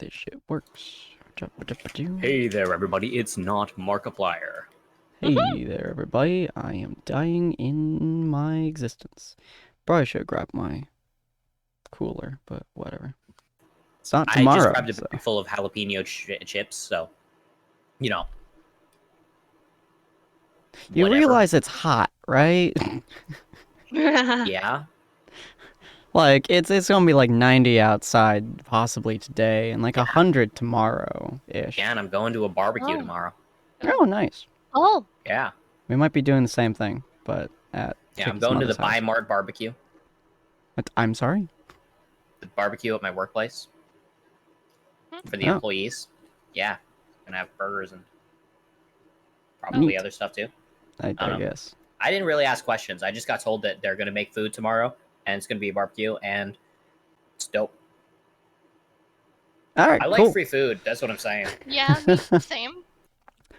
this shit works. Hey there, everybody. It's not Markiplier. Hey there, everybody. I am dying in my existence. Probably should grab my cooler, but whatever. It's not tomorrow. I just grabbed a so. bag full of jalapeno chips, so, you know. You whatever. realize it's hot, right? Yeah. Like, it's gonna be like 90 outside possibly today, and like 100 tomorrow-ish. Yeah, and I'm going to a barbecue tomorrow. Oh, nice. Oh. Yeah. We might be doing the same thing, but at I'm going to the house. Bi-Mart barbecue. I'm sorry? The barbecue at my workplace. For the employees. Yeah. Gonna have burgers and probably other stuff too. I guess. I didn't really ask questions. I just got told that they're gonna make food tomorrow, and it's gonna be a barbecue, and it's dope. All right, I cool. like free food. That's what I'm saying. Yeah, same.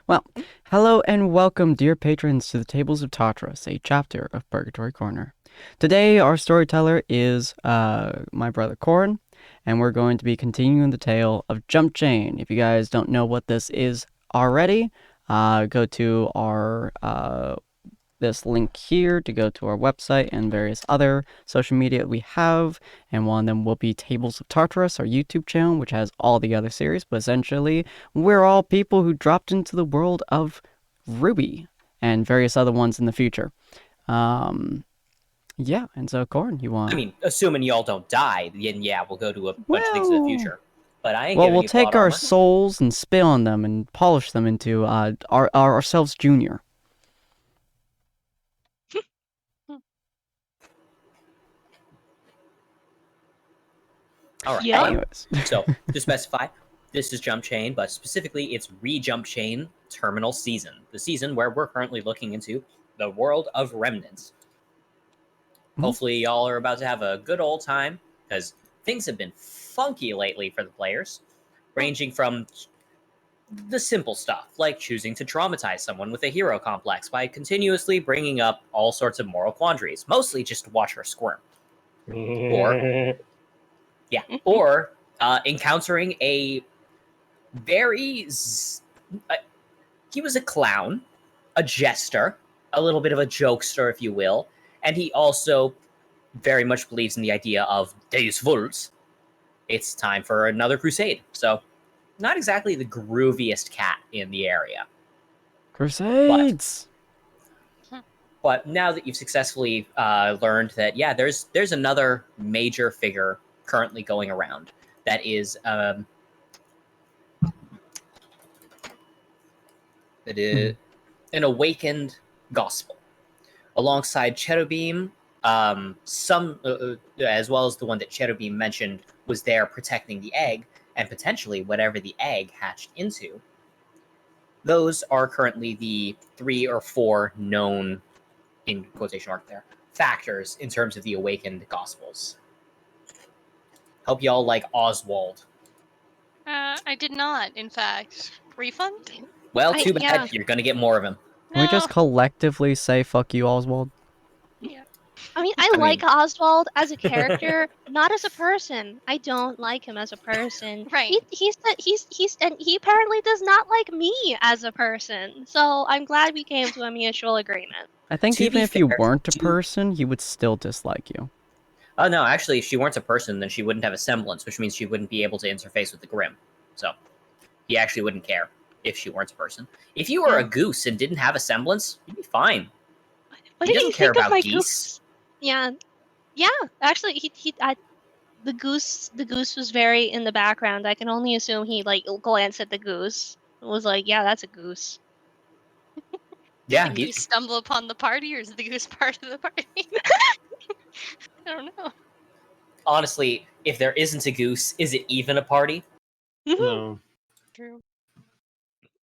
Well, hello and welcome, dear patrons, to the Tables of Tartarus, a chapter of Purgatory Corner. Today, our storyteller is my brother Corin, and we're going to be continuing the tale of Jumpchain. If you guys don't know what this is already, go to our this link here to go to our website and various other social media we have, and one of them will be Tables of Tartarus, our YouTube channel, which has all the other series, but essentially we're all people who dropped into the world of RWBY and various other ones in the future. Yeah, and so Corin, you want... I mean, assuming y'all don't die, then yeah, we'll go to a bunch of things in the future. But I ain't well, giving we'll you take plot our armor. souls and spit on them and polish them into ourselves junior. All right. Yeah. Anyways. So, to specify, this is Jumpchain, but specifically it's Jumpchain Terminal Season, the season where we're currently looking into the world of remnants. Hopefully, y'all are about to have a good old time, because things have been funky lately for the players, ranging from the simple stuff, like choosing to traumatize someone with a hero complex by continuously bringing up all sorts of moral quandaries, mostly just to watch her squirm. Or encountering a very... he was a clown, a jester, a little bit of a jokester, if you will, and he also very much believes in the idea of Deus Vult. It's time for another crusade. So, not exactly the grooviest cat in the area. Crusades! But now that you've successfully learned that, yeah, there's another major figure currently going around that is an awakened gospel, alongside Cherubim. Some as well as the one that Cherubim mentioned was there protecting the egg, and potentially whatever the egg hatched into. Those are currently the 3 or 4 known, in quotation mark there, factors in terms of the awakened gospels. Hope y'all like Oswald. I did not, in fact. Refund? Well, too bad. You're gonna get more of him. Can we just collectively say fuck you, Oswald? Yeah. I mean, I like Oswald as a character, not as a person. I don't like him as a person. Right. He's and he apparently does not like me as a person. So I'm glad we came to a mutual agreement. I think even if you weren't a person, he would still dislike you. Oh no, actually, if she weren't a person, then she wouldn't have a semblance, which means she wouldn't be able to interface with the Grimm. So, he actually wouldn't care if she weren't a person. If you were a goose and didn't have a semblance, you'd be fine. What He did doesn't you care think of about my geese. goose? Yeah. Actually, the goose was very in the background. I can only assume he like glanced at the goose and was like, "Yeah, that's a goose." Yeah. Did you stumble upon the party, or is the goose part of the party? I don't know. Honestly, if there isn't a goose, is it even a party? No. True.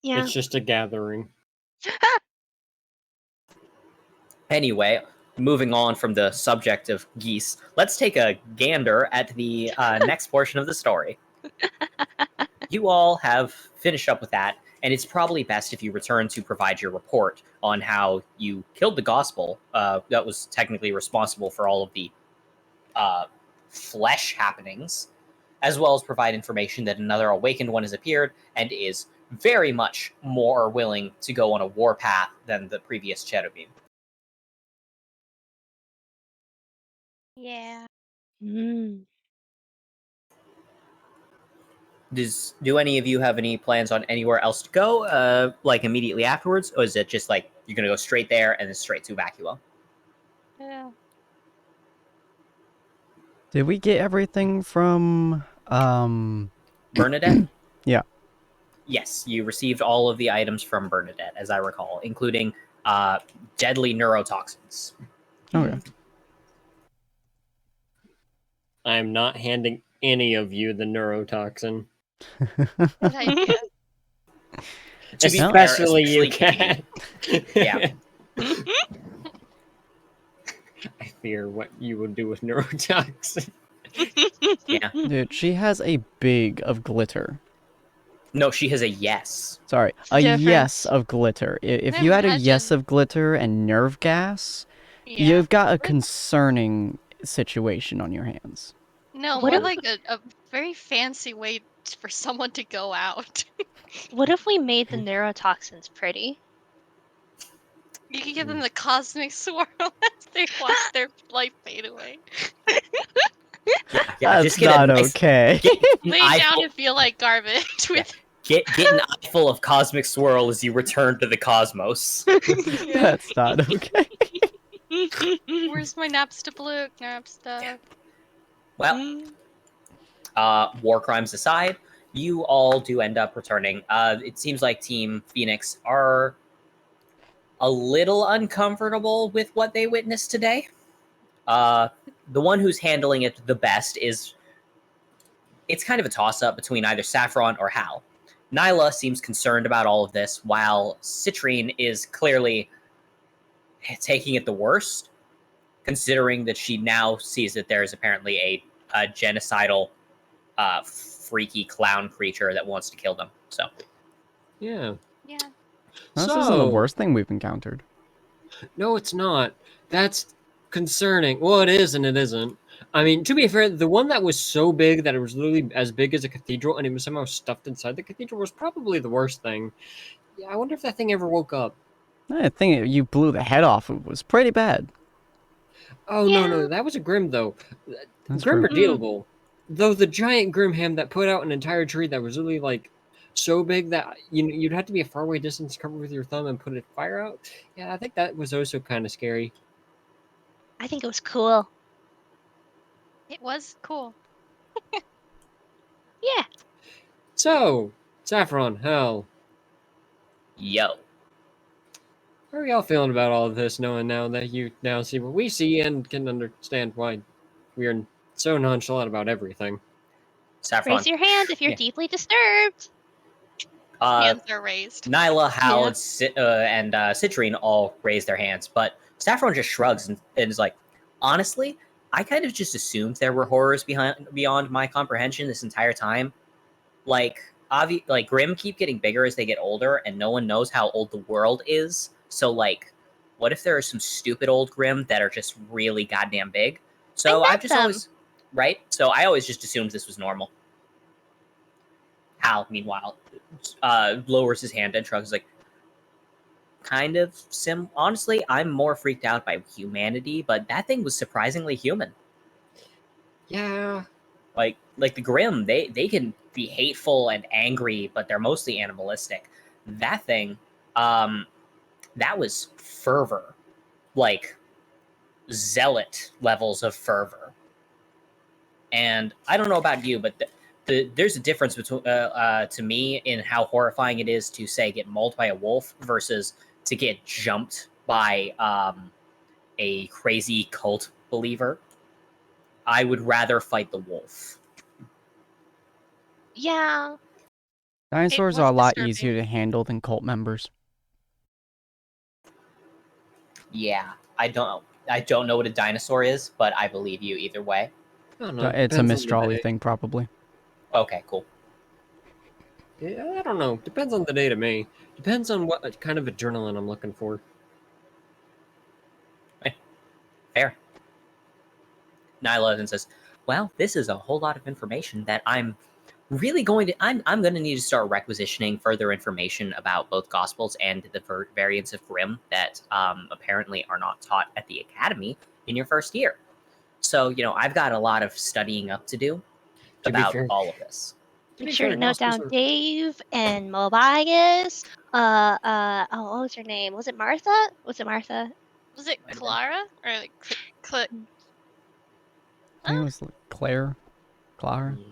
Yeah. It's just a gathering. Anyway, moving on from the subject of geese, let's take a gander at the next portion of the story. You all have finished up with that, and it's probably best if you return to provide your report on how you killed the gospel that was technically responsible for all of the flesh happenings, as well as provide information that another awakened one has appeared and is very much more willing to go on a war path than the previous cherubim. Yeah. Mm. Do any of you have any plans on anywhere else to go, like immediately afterwards, or is it just like you're gonna go straight there and then straight to Vacua? Yeah. Did we get everything from Bernadette? Yeah. Yes, you received all of the items from Bernadette, as I recall, including deadly neurotoxins. Okay. I'm not handing any of you the neurotoxin. Good idea. To be fair, Especially you, Katie. Cat. Yeah. I fear what you will do with neurotoxin. Yeah. Dude, she has a big of glitter. No, she has a yes. Sorry, What's the a difference? yes of glitter. If you had a yes Imagine. of glitter and nerve gas, Yeah. you've got a concerning situation on your hands. No, What more if- like a very fancy way for someone to go out. What if we made the neurotoxins pretty? You can give them the cosmic swirl as they watch their life fade away. Yeah, That's just get a not nice, okay. Get, an Lay eye down full, and feel like garbage with. get an eye full of cosmic swirl as you return to the cosmos. Yeah. That's not okay. Where's my Napsta blue? Napsta. Well, war crimes aside, you all do end up returning. It seems like Team Phoenix are a little uncomfortable with what they witnessed today. The one who's handling it the best is... It's kind of a toss-up between either Saffron or Hal. Nyla seems concerned about all of this, while Citrine is clearly taking it the worst, considering that she now sees that there is apparently a genocidal, freaky clown creature that wants to kill them. So, Yeah. Yeah. This isn't the worst thing we've encountered. No, it's not. That's concerning. Well, it is and it isn't. I mean, to be fair, the one that was so big that it was literally as big as a cathedral and it was somehow stuffed inside the cathedral was probably the worst thing. Yeah, I wonder if that thing ever woke up. I think you blew the head off. It was pretty bad. Oh, no, that was a Grim, though. That's Grim true. are dealable. Though the giant Grimham that put out an entire tree that was really, like, so big that you'd have to be a faraway distance covered with your thumb and put a fire out. Yeah, I think that was also kind of scary. I think it was cool. It was cool. Yeah. So, Saffron, Hell, yo. how are y'all feeling about all of this, knowing now that you now see what we see and can understand why we are so nonchalant about everything? Saffron. Raise your hand if you're Yeah. deeply disturbed. Hands are raised. Nyla, Hal, Yeah. and Citrine all raise their hands, but Saffron just shrugs and is like, honestly, I kind of just assumed there were horrors beyond my comprehension this entire time. Like, Grimm keep getting bigger as they get older, and no one knows how old the world is. So, like, what if there are some stupid old Grimm that are just really goddamn big? So I I've met just them. always... Right? So I always just assumed this was normal. Hal, meanwhile, lowers his hand and shrugs like, kind of honestly, I'm more freaked out by humanity, but that thing was surprisingly human. Yeah. Like the Grimm, they can be hateful and angry, but they're mostly animalistic. That thing, that was fervor, like zealot levels of fervor. And I don't know about you, but there's a difference between to me in how horrifying it is to say get mauled by a wolf versus to get jumped by a crazy cult believer. I would rather fight the wolf. Yeah. Dinosaurs was are a lot disturbing. easier to handle than cult members. Yeah, I don't know what a dinosaur is, but I believe you either way. I don't know. It's a depends on the Mistral-y day. thing, probably. Okay, cool. Yeah, I don't know. Depends on the day to me. Depends on what kind of adrenaline I'm looking for. Fair. Nyla then says, Well, this is a whole lot of information that I'm really going to I'm going to need to start requisitioning further information about both gospels and the variants of Grimm that apparently are not taught at the academy in your first year. So, I've got a lot of studying up to do To be about fair, all of this. Make sure to note down Dave and Mobius. Oh, what was her name? Was it Martha? Was it Martha? Was it Might have been. Clara or like I think it was Clara.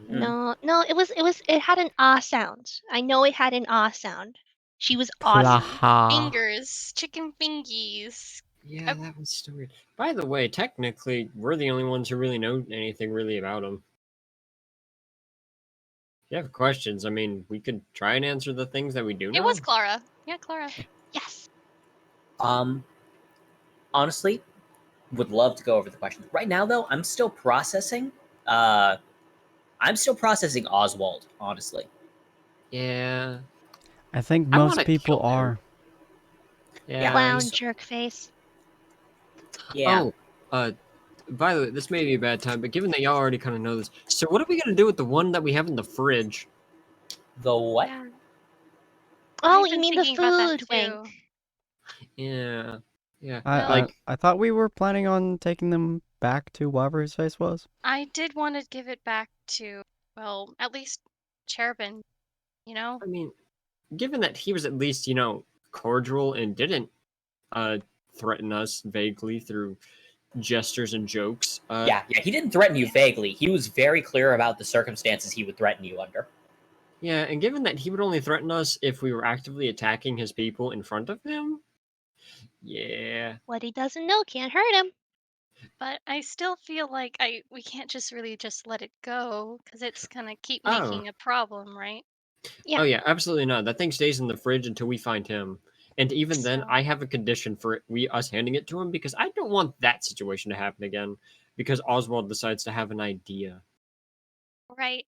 No, it had an ah sound. I know it had an ah sound. She was awesome. Claha. fingers, chicken fingies? Yeah, that was so weird. By the way, technically, we're the only ones who really know anything really about him. If you have questions, I mean, we could try and answer the things that we do know. It was Clara. Yeah, Clara. Yes. Honestly, would love to go over the questions. Right now, though, I'm still processing. I'm still processing Oswald. Honestly, Yeah. I think I most wanna people kill him. are. Yeah. Clown so- jerk face. yeah. Oh, by the way, this may be a bad time, but given that y'all already kind of know this, so what are we gonna do with the one that we have in the fridge? The what? Yeah. Oh, I've you been mean the thinking about that food wink? too. Yeah. Yeah. Well- I thought we were planning on taking them back to wherever his face was. I did want to give it back to, well, at least Cherubin, I mean, given that he was at least, cordial and didn't threaten us vaguely through gestures and jokes. Yeah, he didn't threaten you vaguely. He was very clear about the circumstances he would threaten you under. Yeah, and given that he would only threaten us if we were actively attacking his people in front of him, yeah. What he doesn't know can't hurt him. But I still feel like we can't just really just let it go because it's gonna keep Oh. making a problem, right? Yeah. Oh yeah, absolutely not. That thing stays in the fridge until we find him. And even then, So- I have a condition for us handing it to him because I don't want that situation to happen again. Because Oswald decides to have an idea. Right.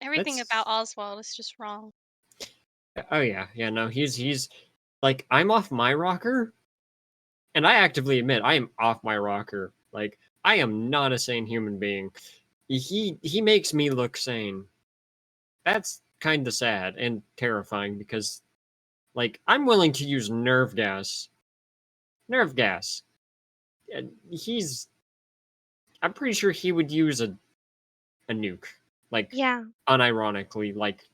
Everything That's- about Oswald is just wrong. Oh yeah, no, he's like I'm off my rocker, and I actively admit I am off my rocker. Like I am not a sane human being. He makes me look sane. That's kind of sad and terrifying because, like, I'm willing to use nerve gas. Nerve gas. And I'm pretty sure he would use a nuke, like, Yeah. unironically, like,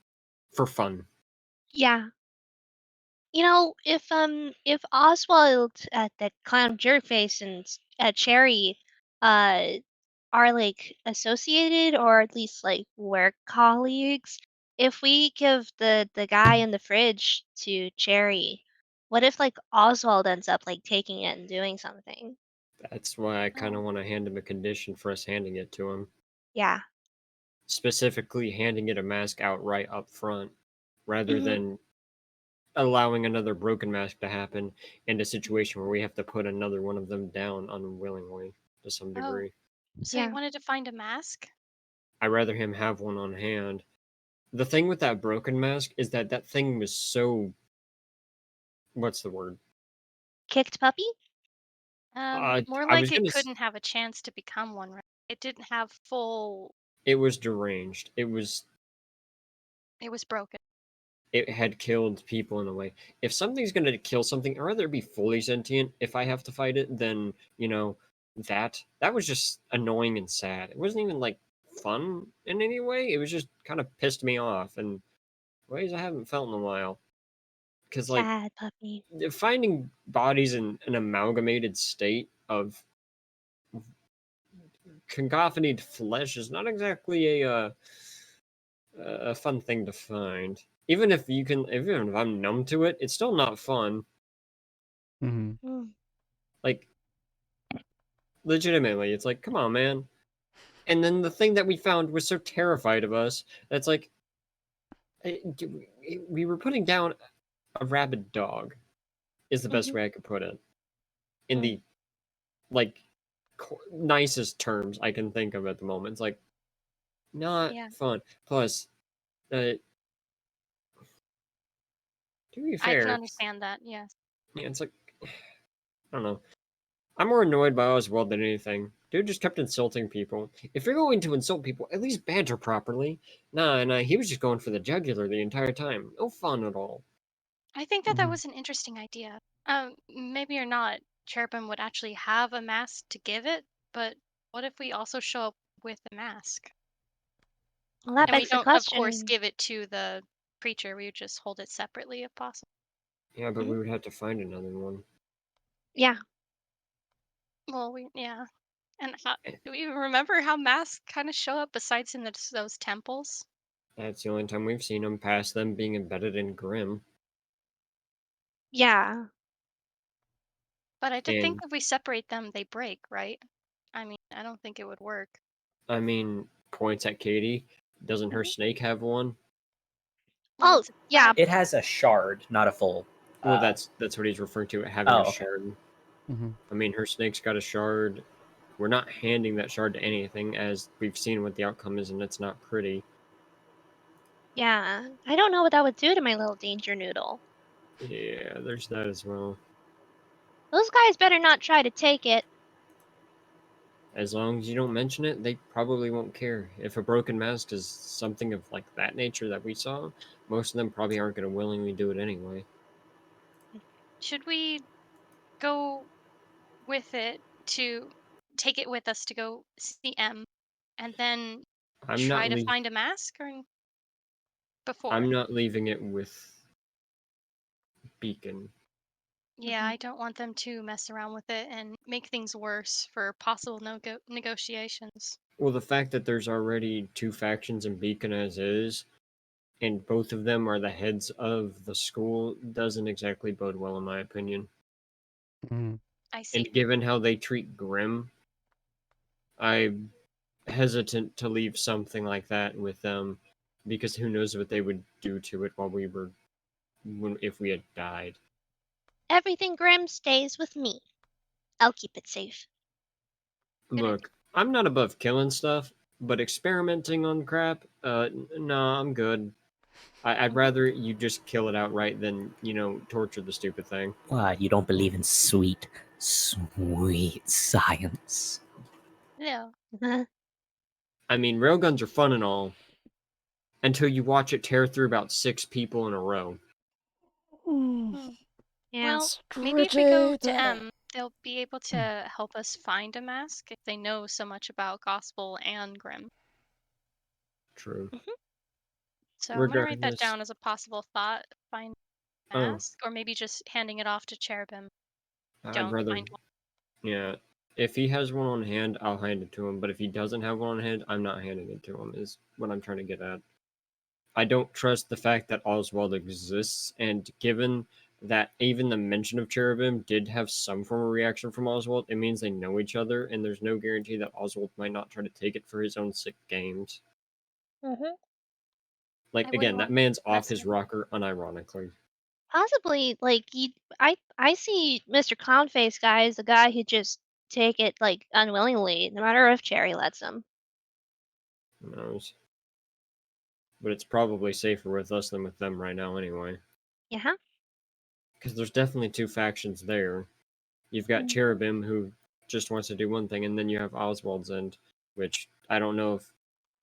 for fun. Yeah. If Oswald, the clown jerkface, and Cherry, are like associated or at least like work colleagues, if we give the guy in the fridge to Cherry, what if like Oswald ends up like taking it and doing something? That's why I kind of want to hand him a condition for us handing it to him. Yeah. Specifically, handing it a mask outright up front, rather Mhm. than allowing another broken mask to happen in a situation where we have to put another one of them down unwillingly to some Oh. degree. So Yeah. you wanted to find a mask? I'd rather him have one on hand. The thing with that broken mask is that that thing was so. What's the word? Kicked puppy? More I was like it gonna. couldn't have a chance to become one, right? It didn't have full. It was deranged. It was. It was broken. It had killed people in a way. If something's gonna kill something, I'd rather it be fully sentient. If I have to fight it, then that was just annoying and sad. It wasn't even like fun in any way. It was just kind of pissed me off in ways I haven't felt in a while. Because like Sad puppy. finding bodies in an amalgamated state of cacophonied flesh is not exactly a fun thing to find. Even if I'm numb to it, it's still not fun. Mm-hmm. Mm. Like, legitimately, it's like, come on, man. And then the thing that we found was so terrified of us that's like, we were putting down a rabid dog, is the best Mhm. way I could put it. In Mm. the, like, nicest terms I can think of at the moment. It's like, not Yeah. fun. Plus, to be I fair, can understand that. Yes. yeah, it's like, I don't know. I'm more annoyed by Oswald than anything. Dude just kept insulting people. If you're going to insult people, at least banter properly. Nah, he was just going for the jugular the entire time. No fun at all. I think that Mhm. was an interesting idea. Maybe or not, Cherubim would actually have a mask to give it, but what if we also show up with a mask? Well, that And we begs the don't, of course, question. give it to the preacher. We would just hold it separately if possible. Yeah, but Mhm. we would have to find another one. Yeah. Well, yeah. And do we even remember how masks kind of show up besides in those temples? That's the only time we've seen them past them being embedded in Grim. Yeah. But I did think And, if we separate them, they break, right? I mean, I don't think it would work. I mean, points at Katie. Doesn't her Mhm. snake have one? Well, Oh, it's a yeah. It has a shard, not a full. Well, that's what he's referring to, having Oh, a okay. shard. Mhm. I mean, her snake's got a shard. We're not handing that shard to anything, as we've seen what the outcome is, and it's not pretty. Yeah. I don't know what that would do to my little danger noodle. Yeah, there's that as well. Those guys better not try to take it. As long as you don't mention it, they probably won't care. If a broken mask is something of like that nature that we saw, most of them probably aren't going to willingly do it anyway. Should we go with it to take it with us to go see M and then I'm try not to leave. find a mask or I'm before? not leaving it with Beacon. Yeah, Mhm. I don't want them to mess around with it and make things worse for possible negotiations. Well, the fact that there's already two factions in Beacon as is, and both of them are the heads of the school, doesn't exactly bode well, in my opinion. Mhm. I see. And given how they treat Grimm, I'm hesitant to leave something like that with them, because who knows what they would do to it while if we had died. Everything grim stays with me. I'll keep it safe. Good idea. Look, I'm not above killing stuff, but experimenting on crap, nah, I'm good. I'd Mhm. rather you just kill it outright than, torture the stupid thing. You don't believe in sweet, sweet science. Yeah. I mean, railguns are fun and all, until you watch it tear through about 6 people in a row. Hmm. Yeah. Well, maybe if we go to That. M, they'll be able to help us find a mask if they know so much about Gospel and Grimm. True. Mhm. So I'm gonna write that Regardless, down as a possible thought. Find a oh, mask, or maybe just handing it off to Cherubim. I'd Don't rather, find one. yeah. If he has one on hand, I'll hand it to him. But if he doesn't have one on hand, I'm not handing it to him, is what I'm trying to get at. I don't trust the fact that Oswald exists, and given that even the mention of Cherubim did have some form of reaction from Oswald, it means they know each other, and there's no guarantee that Oswald might not try to take it for his own sick games. Mhm. Like, I wouldn't again, that want man's off his precedent. rocker unironically. Possibly, like I see Mr. Clownface guy as the guy who just take it like unwillingly, no matter if Cherry lets him. Who knows? But it's probably safer with us than with them right now anyway. Yeah. Because there's definitely two factions there. You've got Mm. Cherubim, who just wants to do one thing, and then you have Oswald's end, which I don't know if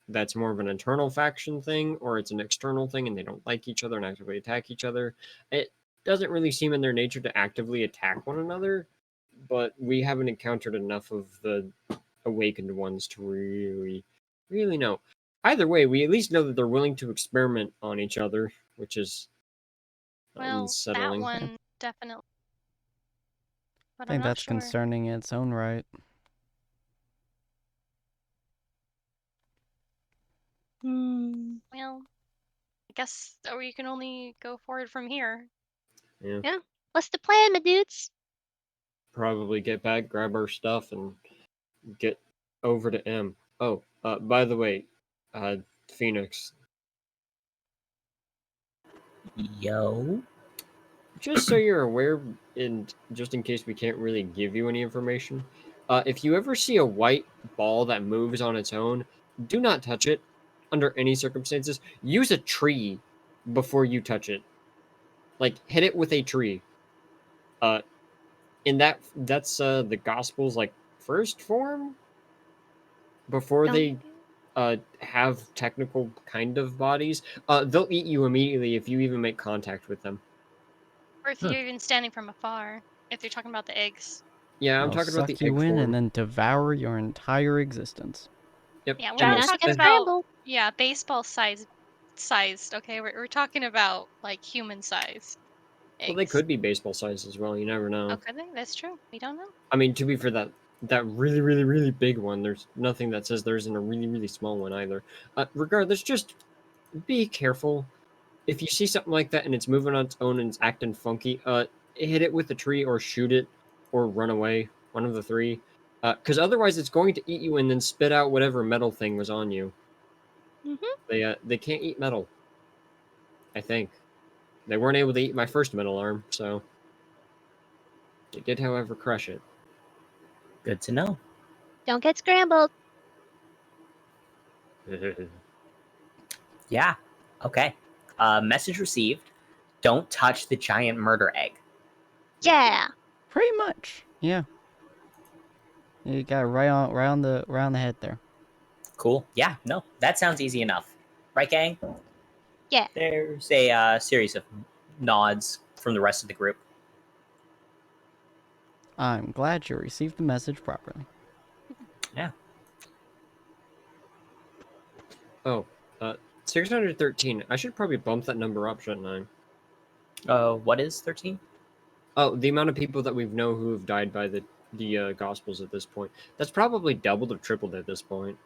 that's more of an internal faction thing or it's an external thing and they don't like each other and actively attack each other. It doesn't really seem in their nature to actively attack one another, but we haven't encountered enough of the awakened ones to really know. Either way, we at least know that they're willing to experiment on each other, which is Well, that unsettling. one definitely, I but I'm think not that's sure. concerning in its own right. Hmm. Well, I guess we can only go forward from here. Yeah. Yeah. What's the plan, my dudes? Probably get back, grab our stuff, and get over to M. Oh, by the way, Phoenix, Yo. just so you're aware, and just in case we can't really give you any information, if you ever see a white ball that moves on its own, do not touch it under any circumstances. Use a tree before you touch it. Like, hit it with a tree. Uh, and that's the gospel's like first form. before Oh, they have technical kind of bodies, they'll eat you immediately if you even make contact with them. or if you're even standing from afar, if you're talking about the eggs. Yeah, I'm They'll talking about the suck you egg in form. and then devour your entire existence. Yep. Yeah, we're Try not not to talking get about scrambled. baseball sized. Okay, we're talking about like human sized Well, they eggs. could be baseball size as well. You never know. Oh, could they? That's true. We don't know. I mean, to be fair, that really, really, really big one, there's nothing that says there isn't a really, really small one either. Regardless, just be careful. If you see something like that and it's moving on its own and it's acting funky, hit it with a tree or shoot it or run away. One of the three. Because otherwise it's going to eat you and then spit out whatever metal thing was on you. They can't eat metal. I think. They weren't able to eat my first metal arm, so they did, however, crush it. Good to know. Don't get scrambled. Yeah. Okay. Message received. Don't touch the giant murder egg. Yeah. Pretty much. Yeah. You got it right on the head there. Cool. Yeah. No, that sounds easy enough. Right, gang? Yeah. There's a series of nods from the rest of the group. I'm glad you received the message properly. Yeah. Oh, 613. I should probably bump that number up, shouldn't I? What is 13? Oh, the amount of people that we know who have died by the Gospels at this point. That's probably doubled or tripled at this point.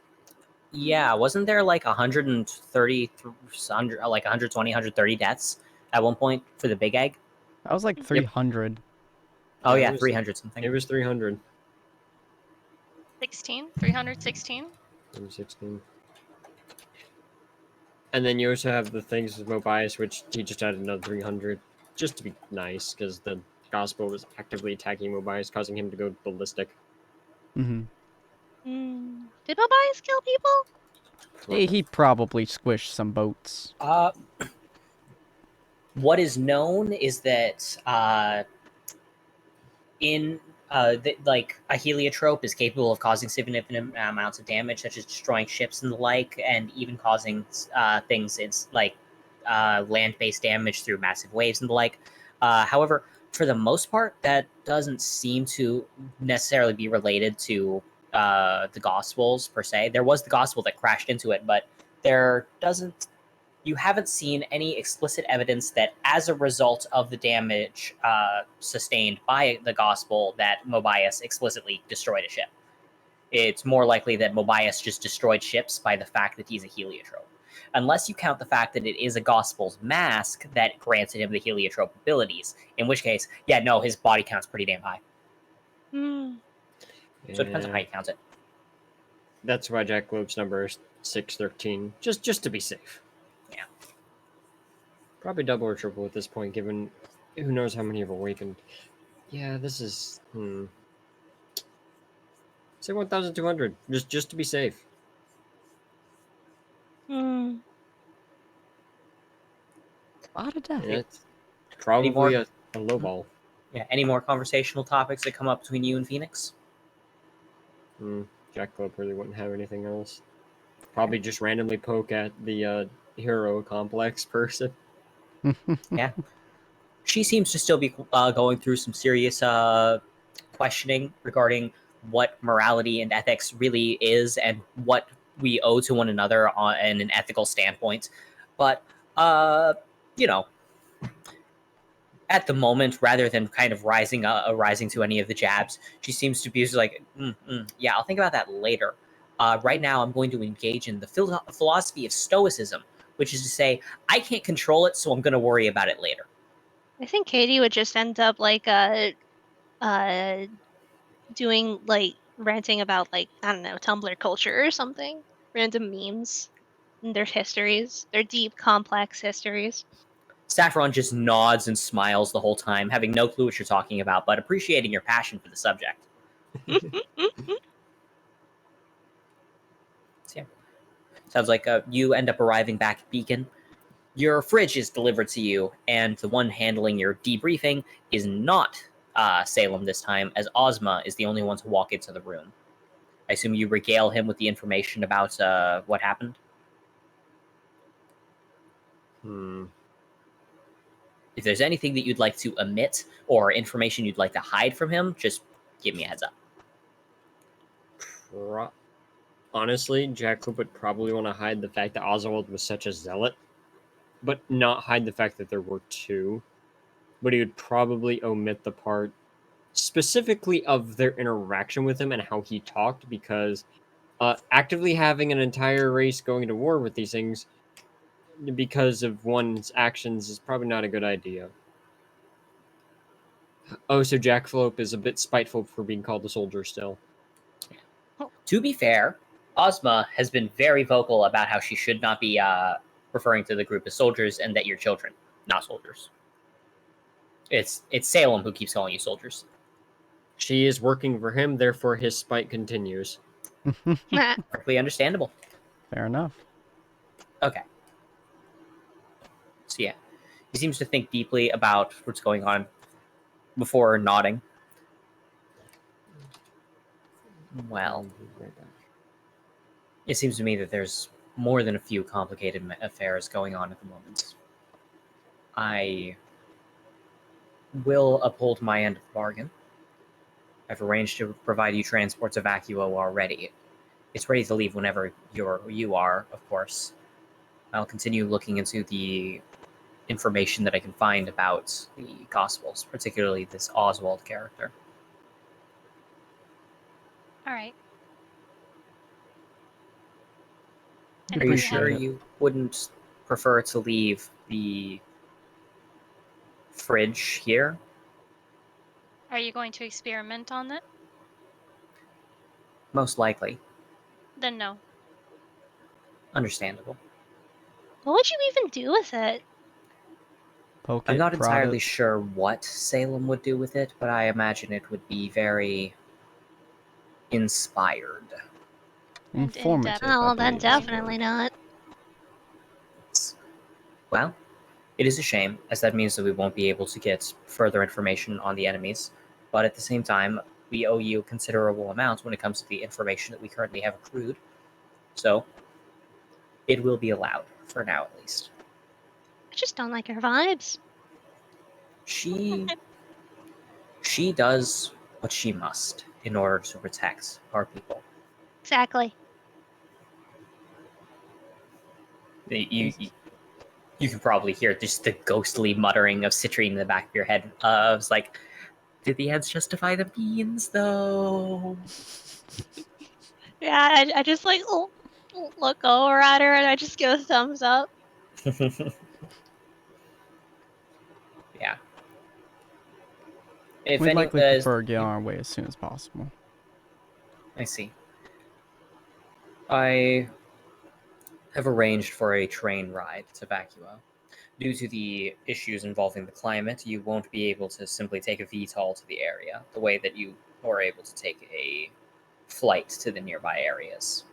Yeah, wasn't there like 130, like 120, 130 deaths at one point for the big egg? That was like 300. Oh Yeah, yeah, it was- 300 something. It was 300. 316. 16. And then you also have the things with Mobius, which he just added another 300, just to be nice, because the Gospel was actively attacking Mobius, causing him to go ballistic. Mm-hmm. Did Mobius kill people? He probably squished some boats. What is known is that like a heliotrope is capable of causing significant amounts of damage, such as destroying ships and the like, and even causing things it's like land-based damage through massive waves and the like. However, for the most part, that doesn't seem to necessarily be related to the Gospels per se. There was the Gospel that crashed into it, but you haven't seen any explicit evidence that as a result of the damage sustained by the Gospel that Mobius explicitly destroyed a ship. It's more likely that Mobius just destroyed ships by the fact that he's a heliotrope. Unless you count the fact that it is a Gospel's mask that granted him the heliotrope abilities, in which case, yeah, no, his body count's pretty damn high. So it depends on how you count it. That's why Jack Globe's number is 613, just to be safe. Yeah. Probably double or triple at this point, given who knows how many have awakened. Yeah, this is... Say 1,200, just to be safe. A lot of death. Yeah, it's probably more? a low ball. Yeah. Any more conversational topics that come up between you and Phoenix? Jack Globe really wouldn't have anything else. Probably just randomly poke at the hero complex person. Yeah. She seems to still be going through some serious questioning regarding what morality and ethics really is and what we owe to one another in an ethical standpoint. But, you know, at the moment, rather than kind of rising to any of the jabs, she seems to be just like, yeah, I'll think about that later. Right now, I'm going to engage in the philosophy of Stoicism, which is to say, I can't control it, so I'm going to worry about it later. I think Katie would just end up like doing like ranting about like, I don't know, Tumblr culture or something. Random memes and their histories, their deep, complex histories. Saffron just nods and smiles the whole time, having no clue what you're talking about, but appreciating your passion for the subject. So, yeah. Sounds like you end up arriving back at Beacon. Your fridge is delivered to you, and the one handling your debriefing is not Salem this time, as Ozma is the only one to walk into the room. I assume you regale him with the information about what happened. If there's anything that you'd like to omit or information you'd like to hide from him, just give me a heads up. Honestly, Jacob would probably want to hide the fact that Oswald was such a zealot, but not hide the fact that there were two. But he would probably omit the part specifically of their interaction with him and how he talked, because actively having an entire race going to war with these things because of one's actions is probably not a good idea. Oh, so Jackalope is a bit spiteful for being called a soldier still. To be fair, Ozma has been very vocal about how she should not be referring to the group as soldiers and that you're children, not soldiers. It's Salem who keeps calling you soldiers. She is working for him, therefore his spite continues. Perfectly understandable. Fair enough. Okay. So yeah, he seems to think deeply about what's going on before nodding. Well, it seems to me that there's more than a few complicated affairs going on at the moment. I will uphold my end of the bargain. I've arranged to provide you transport to Vacuo already. It's ready to leave whenever you are, of course. I'll continue looking into the information that I can find about the Gospels, particularly this Oswald character. All right. Are you sure you wouldn't prefer to leave the fridge here? Are you going to experiment on it? Most likely. Then no. Understandable. What would you even do with it? Poke I'm it, not prod entirely it. sure what Salem would do with it, but I imagine it would be very inspired. And Informative. in-depth. Oh, I well, then believe is the word. definitely not. Well, it is a shame, as that means that we won't be able to get further information on the enemies, but at the same time, we owe you a considerable amount when it comes to the information that we currently have accrued. So, it will be allowed, for now at least. I just don't like her vibes. She does what she must in order to protect our people. Exactly. You can probably hear just the ghostly muttering of Citrine in the back of your head. It's like, did the ends justify the means, though? Yeah, I just like look over at her and I just give a thumbs up. Yeah. If We'd any, likely prefer get on our way as soon as possible. I see. I have arranged for a train ride to Vacuo. Due to the issues involving the climate, you won't be able to simply take a VTOL to the area, the way that you were able to take a flight to the nearby areas.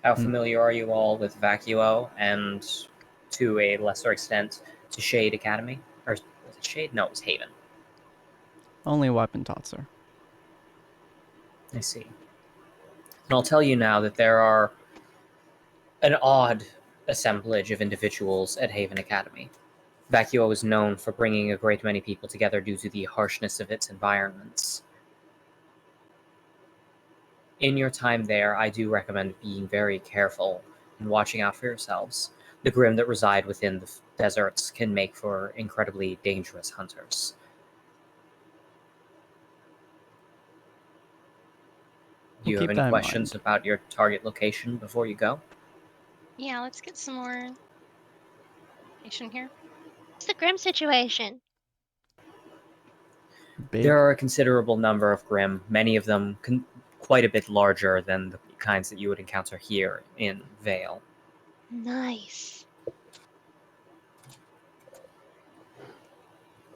How familiar are you all with Vacuo and, to a lesser extent, to Shade Academy? Or was it Shade? No, it was Haven. Only weapon taught, sir. I see. And I'll tell you now that there are an odd assemblage of individuals at Haven Academy. Vacuo is known for bringing a great many people together due to the harshness of its environments. In your time there, I do recommend being very careful and watching out for yourselves. The Grimm that reside within the deserts can make for incredibly dangerous hunters. Do you have any questions about your target location before you go? Yeah, let's get some more information here. What's the Grimm situation? Big. There are a considerable number of Grimm, many of them quite a bit larger than the kinds that you would encounter here in Vale. Nice.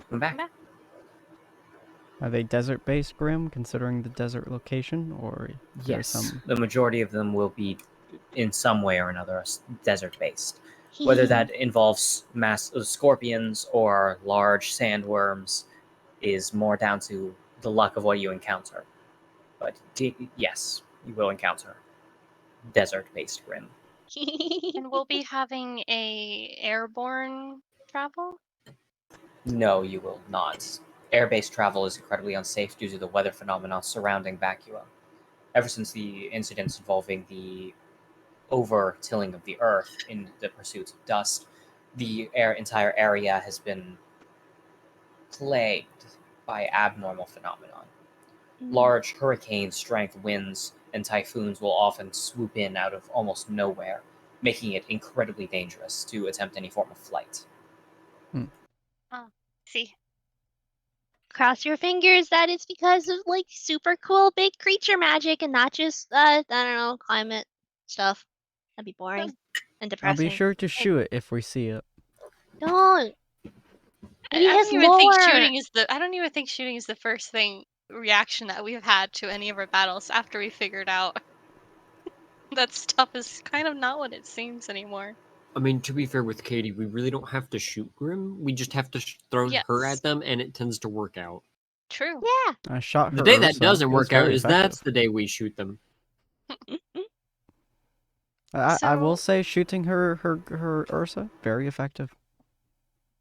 Come back. Are they desert-based Grimm, considering the desert location, or Yes, the majority of them will be, in some way or another, desert-based. Whether that involves mass scorpions or large sandworms is more down to the luck of what you encounter. But yes, you will encounter desert-based Grim. And we'll be having a airborne travel? No, you will not. Air-based travel is incredibly unsafe due to the weather phenomena surrounding Vacua. Ever since the incidents involving the over-tilling of the Earth in the pursuit of dust, the entire area has been plagued by abnormal phenomenon. Large hurricane-strength winds and typhoons will often swoop in out of almost nowhere, making it incredibly dangerous to attempt any form of flight. See. Cross your fingers that it's because of like super cool big creature magic and not just I don't know, climate stuff. That'd be boring and I'll be depressing. sure to shoot it if we see it. Don't. Maybe I his don't even think lore. shooting is the I don't even think shooting is the first reaction that we've had to any of our battles after we figured out that stuff is kind of not what it seems anymore. I mean, to be fair with Katie, we really don't have to shoot Grim. We just have to throw her Yes. at them, and it tends to work out. True. Yeah. I shot her. The day that Ursa. doesn't It was work out very is effective. that's the day we shoot them. I will So- say shooting her Ursa, very effective.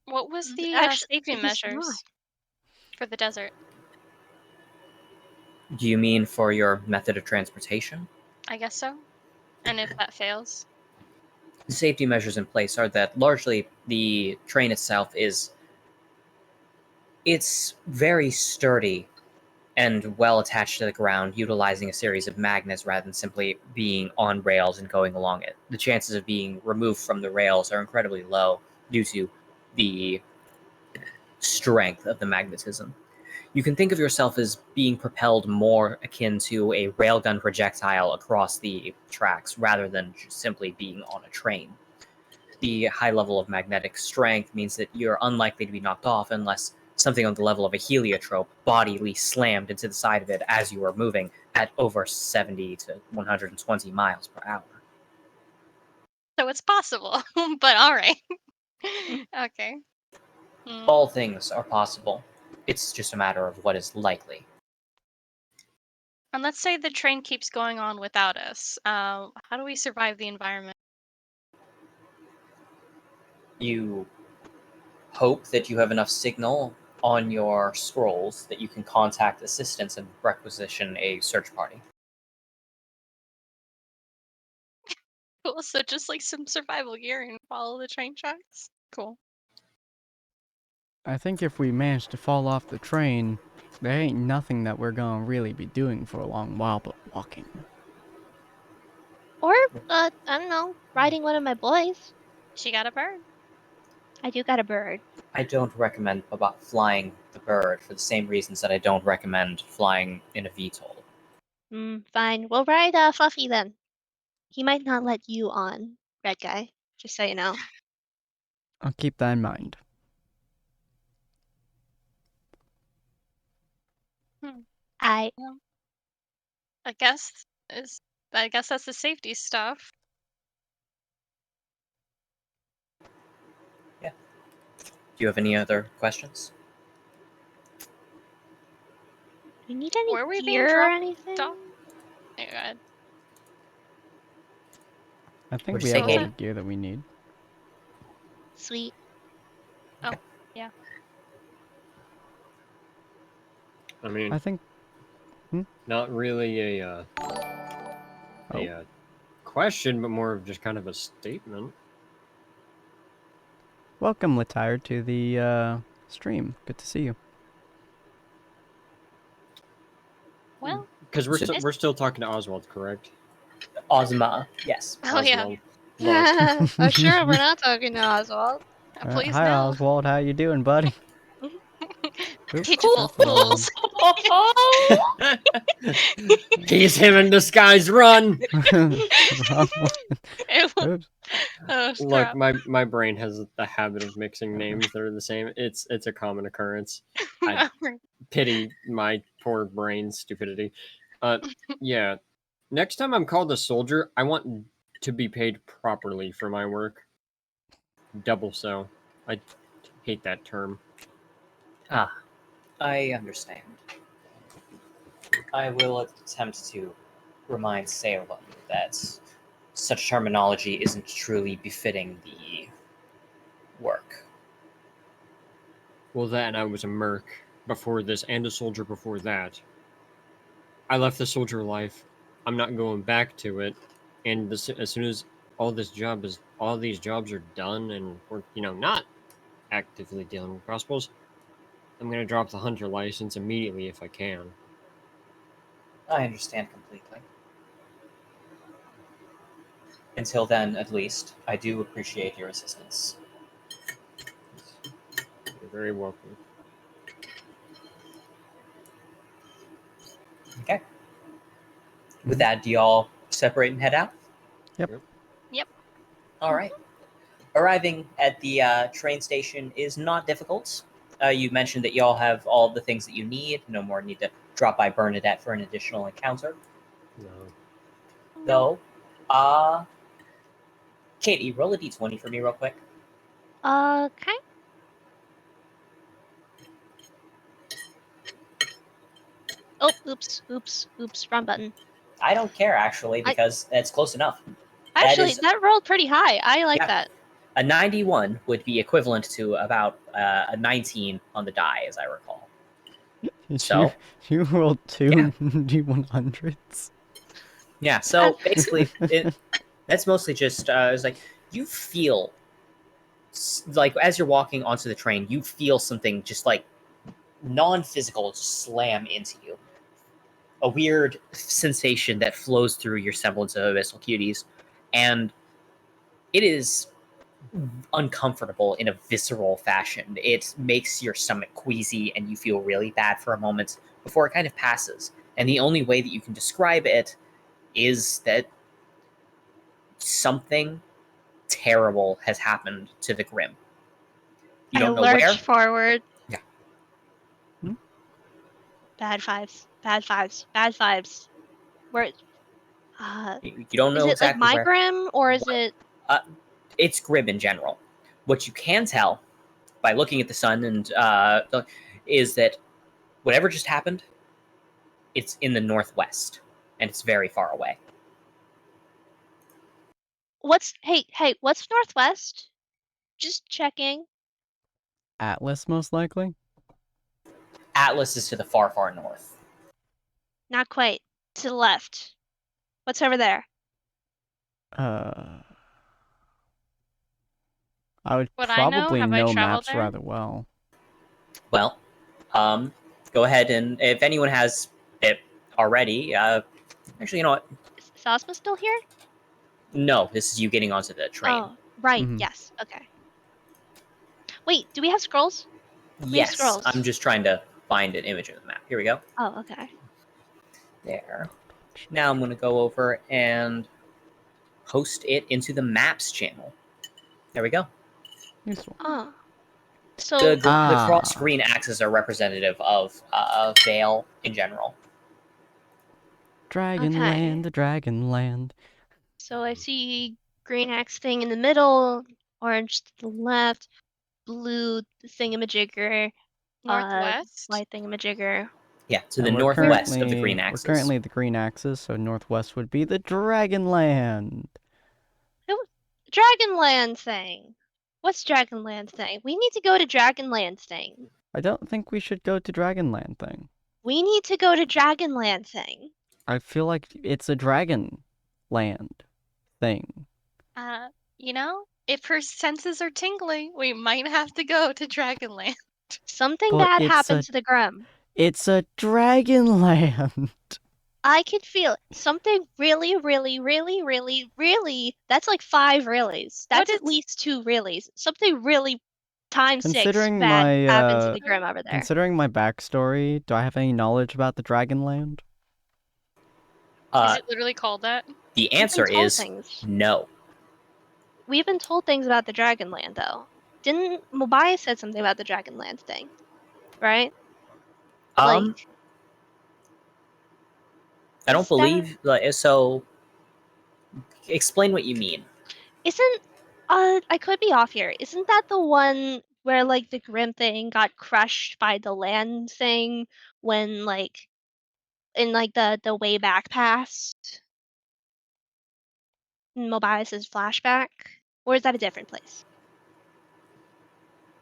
What was the Actually, safety it is measures not. for the desert? Do you mean for your method of transportation? I guess so. And if that fails? The safety measures in place are that largely the train itself it's very sturdy and well attached to the ground, utilizing a series of magnets rather than simply being on rails and going along it. The chances of being removed from the rails are incredibly low due to the strength of the magnetism. You can think of yourself as being propelled more akin to a railgun projectile across the tracks rather than just simply being on a train. The high level of magnetic strength means that you're unlikely to be knocked off unless something on the level of a heliotrope bodily slammed into the side of it as you are moving at over 70 to 120 miles per hour. So it's possible, but all right. Okay. All things are possible. It's just a matter of what is likely. And let's say the train keeps going on without us. How do we survive the environment? You hope that you have enough signal on your scrolls that you can contact assistance and requisition a search party. Cool. So just like some survival gear and follow the train tracks. Cool. I think if we manage to fall off the train, there ain't nothing that we're gonna really be doing for a long while but walking. Or I don't know, riding one of my boys. She got a bird. I do got a bird. I don't recommend about flying the bird for the same reasons that I don't recommend flying in a VTOL. Fine. We'll ride Fluffy then. He might not let you on, Red Guy. Just so you know. I'll keep that in mind. I I guess that's the safety stuff. Do you have any other questions? do you need any Were we being gear or dropped anything? off? Oh, God. I think What'd we you have say, all Katie? the gear that we need. Sweet. I mean, I think. not really a question, but more of just kind of a statement. Welcome, Letired, to the stream. Good to see you. Well, Because So- we're still talking to Oswald, correct? Ozma, yes. oh yeah. Oswald. Look, Oh, sure, we're not talking to Oswald. Please Hi, no. Oswald. How you doing, buddy? Oops, Pitiful that's the wrong fools. he's him in disguise. Run! one. Wrong one. It was- Oops. oh, Look, crap. my brain has the habit of mixing names that are the same. It's a common occurrence. I pity my poor brain stupidity. Yeah. Next time I'm called a soldier, I want to be paid properly for my work. Double so. I hate that term. I understand. I will attempt to remind Salem that such terminology isn't truly befitting the work. Well, that and I was a merc before this, and a soldier before that. I left the soldier life. I'm not going back to it. And as soon as all these jobs are done, and we're not actively dealing with crossbows, I'm gonna drop the hunter license immediately if I can. I understand completely. Until then, at least, I do appreciate your assistance. You're very welcome. Okay. With that, do y'all separate and head out? Yep. Yep. All right. Arriving at the train station is not difficult. You mentioned that y'all have all the things that you need. No more need to drop by Bernadette for an additional encounter. No. Though, Katie, roll a d20 for me real quick. Okay. Oh, oops, wrong button. I don't care, actually, because that's close enough. Actually, is- that rolled pretty high. I like Yeah. that. A 91 would be equivalent to about a 19 on the die, as I recall. So? You rolled two Yeah. D100s. Yeah, so basically, that's mostly just, it's like, you feel, like, as you're walking onto the train, you feel something just, like, non-physical slam into you. A weird sensation that flows through your semblance of abyssal cuties, and it is uncomfortable in a visceral fashion. It makes your stomach queasy and you feel really bad for a moment before it kind of passes. And the only way that you can describe it is that something terrible has happened to the Grim. You don't know lurch where. forward. Yeah. Bad vibes. Bad vibes. Bad vibes. Where? You don't Is know it like exactly my where. Grim or is What? it? It's Grim in general. What you can tell by looking at the sun and is that whatever just happened, it's in the northwest and it's very far away. What's what's northwest? Just checking. Atlas, most likely. Atlas is to the far, far north. Not quite. To the left. What's over there? I would Would I know? probably Have I know traveled maps there? rather well. Well, go ahead and if anyone has it already, actually, you know what? Is Sasma still here? No, this is you getting onto the train. Oh, right. Mhm. Yes. Okay. Wait, do we have scrolls? We have Yes, scrolls. I'm just trying to find an image of the map. Here we go. Oh, okay. There. Now I'm going to go over and post it into the maps channel. There we go. Useful. Oh. The, So the cross green axes are representative of Vale in general. Dragonland, the Dragonland. So I see green axe thing in the middle, orange to the left, blue thingamajigger, Northwest? white thingamajigger. Yeah, to the And we're northwest of the green We're axis. currently the green axis, so northwest would be the Dragonland. Dragonland thing. What's Dragonland thing? We need to go to Dragonland thing. I don't think we should go to Dragonland thing. We need to go to Dragonland thing. I feel like it's a dragon land thing. You know, if her senses are tingling, we might have to go to Dragonland. Something But bad it's happened a- to the Grim. It's a Dragonland. I could feel it. Something really, that's like 5 reallys. That's at least 2 reallys. Something really times 6 Considering bad my happened to the Grim over there. considering my backstory, do I have any knowledge about the Dragonland? Is it literally called that? The answer We've been told is things. no. We've been told things about the Dragonland, though. Didn't Mobile said something about the Dragonland thing, right? I don't is believe. So, explain what you mean. Isn't I could be off here. Isn't that the one where like the Grim thing got crushed by the land thing when like in like the way back past in Mobius's flashback, or is that a different place?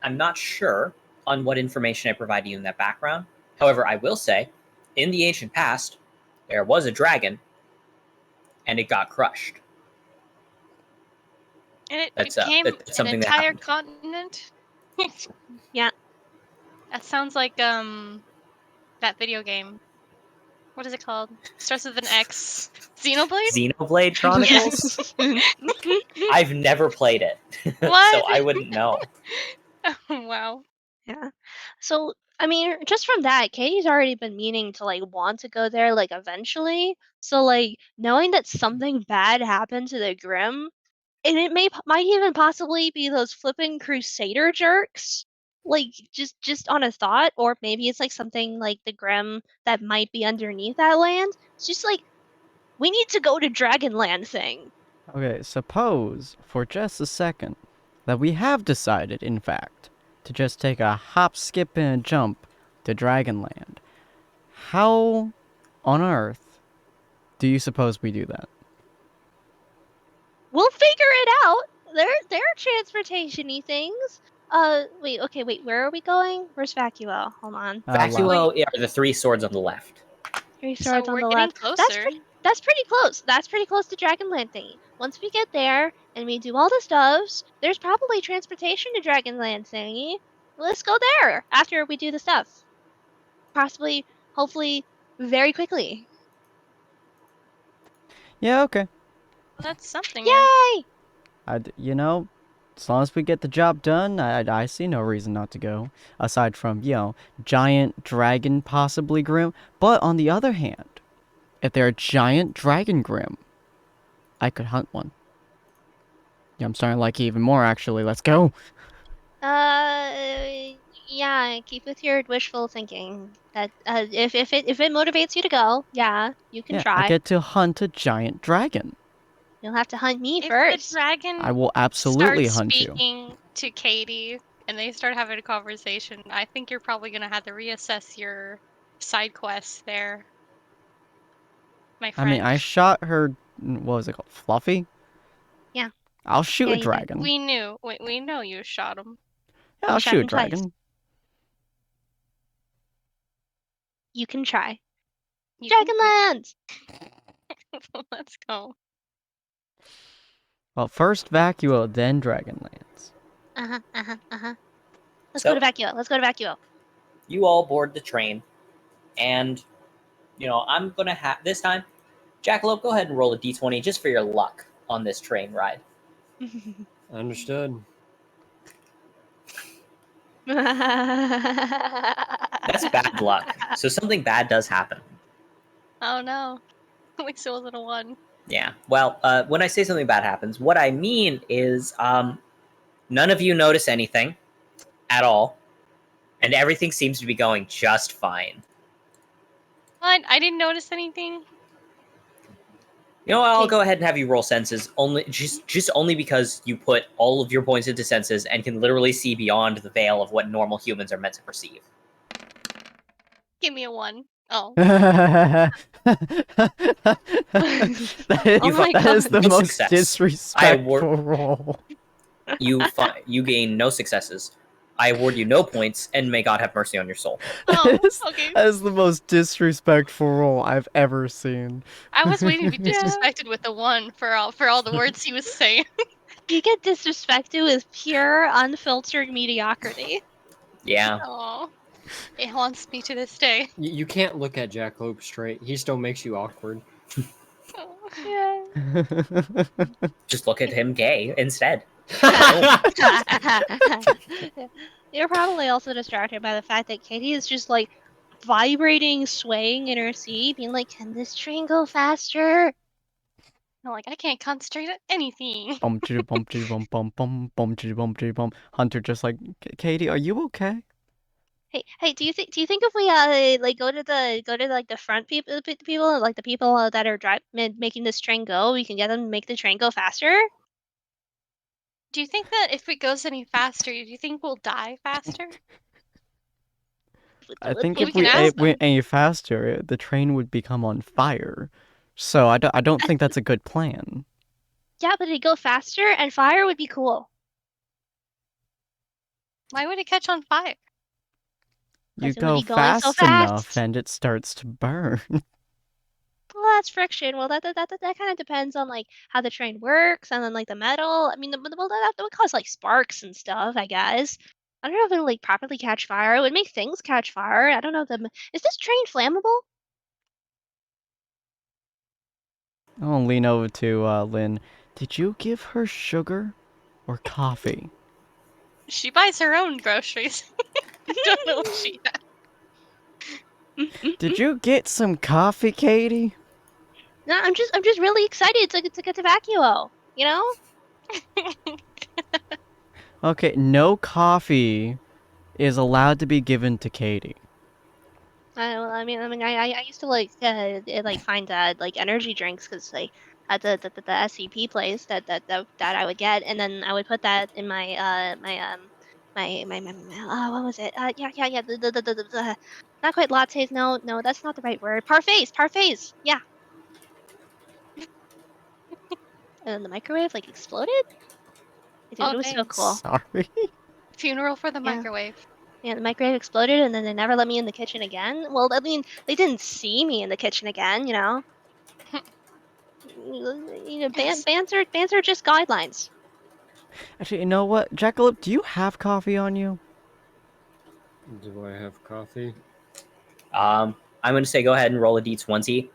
I'm not sure on what information I provided you in that background. However, I will say, in the ancient past, there was a dragon, and it got crushed. And it That's became that's an something that entire happened. continent. Yeah. That sounds like that video game. What is it called? Starts with an X. Xenoblade? Xenoblade Chronicles? I've never played it, so What? I wouldn't know. Wow. Yeah. So, I mean, just from that, Katie's already been meaning to like want to go there like eventually. So like knowing that something bad happened to the Grimm, and it might even possibly be those flipping Crusader jerks. Like just on a thought, or maybe it's like something like the Grimm that might be underneath that land. It's just like we need to go to Dragonland thing. Okay, suppose for just a second that we have decided, in fact, to just take a hop, skip, and a jump to Dragonland. How on earth do you suppose we do that? We'll figure it out. There are transportation-y things. Wait, where are we going? Where's Vacuo? Hold on. Left. Vacuo are the three swords on the left. Three So swords on we're the getting left. closer. That's pretty close. That's pretty close to Dragonland thingy. Once we get there and we do all the stuffs, there's probably transportation to Dragonland thingy. Let's go there after we do the stuff. Possibly, hopefully, very quickly. Yeah, okay. That's something. Yeah. Yay! You know, as long as we get the job done, I see no reason not to go. Aside from, giant dragon possibly Grim. But on the other hand, if they're a giant dragon Grim, I could hunt one. Yeah, I'm starting to like it even more, actually. Let's go. Yeah, keep with your wishful thinking. That if it motivates you to go, yeah, you can Yeah, I try. get to hunt a giant dragon. You'll have to hunt me If the first. dragon I will absolutely starts hunt you. speaking to Katie and they start having a conversation, I think you're probably gonna have to reassess your side quests there, my I friend. mean, I shot her. What was it called? Fluffy? Yeah. I'll shoot Yeah, a you did. dragon. We knew. We know you shot him. Yeah, I'll You shot shoot a him twice. dragon. You can try. You can- Dragonland! Let's go. Well, first Vacuo, then Dragonlands. Let's So- go to Vacuo. You all board the train, and I'm gonna have this time. Jackalope, go ahead and roll a d20 just for your luck on this train ride. Understood. That's bad luck. So something bad does happen. Oh no. At least it wasn't a 1. Yeah. Well, when I say something bad happens, what I mean is none of you notice anything at all, and everything seems to be going just fine. What? I didn't notice anything. You know what? I'll Okay. go ahead and have you roll senses, just only because you put all of your points into senses and can literally see beyond the veil of what normal humans are meant to perceive. Give me a 1. Oh. that is, Oh my that is God. the No most success. disrespectful roll. You gain no successes. I award you no points, and may God have mercy on your soul. Oh, That is- okay. That is the most disrespectful roll I've ever seen. I was waiting to be Yeah. disrespected with a 1 for all the words he was saying. You get disrespected with pure, unfiltered mediocrity. Yeah. Oh. It haunts me to this day. You can't look at Jackalope straight. He still makes you awkward. Oh. Yeah. Just look at him gay instead. You're probably also distracted by the fact that Katie is just like vibrating, swaying in her seat, being like, "Can this train go faster?" I'm like, I can't concentrate on anything. Bum chitty bum chitty bum bum bum bum chitty bum chitty bum. Hunter just like, Katie, are you okay? Hey, do you think if we like go to the front people, like the people that are making this train go, we can get them to make the train go faster? Do you think that if it goes any faster, do you think we'll die faster? I think We if can we ask went them. any faster, the train would become on fire. So I don't think that's a good plan. Yeah, but it'd go faster, and fire would be cool. Why would it catch on fire? You 'Cause it would go be going so fast enough fast. and it starts to burn. Well, that's friction. Well, that kind of depends on like how the train works and then like the metal. I mean, well, that would cause like sparks and stuff, I guess. I don't know if it'll like properly catch fire. It would make things catch fire. I don't know. Is this train flammable? I'll lean over to Lynn. Did you give her sugar or coffee? She buys her own groceries. I don't know what she Did you get some coffee, Katie? No, I'm just really excited to get to Vacuo. You know? has. Okay, no coffee is allowed to be given to Katie. I used to like find like energy drinks because like at the SCP place that I would get, and then I would put that in my what was it? Yeah not quite lattes. No, that's not the right word. Parfaits. Yeah, and then the microwave like exploded. Dude, Oh, it was so thanks. cool. Sorry. Funeral for the Yeah. microwave. Yeah, the microwave exploded, and then they never let me in the kitchen again. Well, I mean, they didn't see me in the kitchen again, you know. Bans are just guidelines. Actually, you know what? Jackalope, do you have coffee on you? Do I have coffee? I'm going to say go ahead and roll a d20.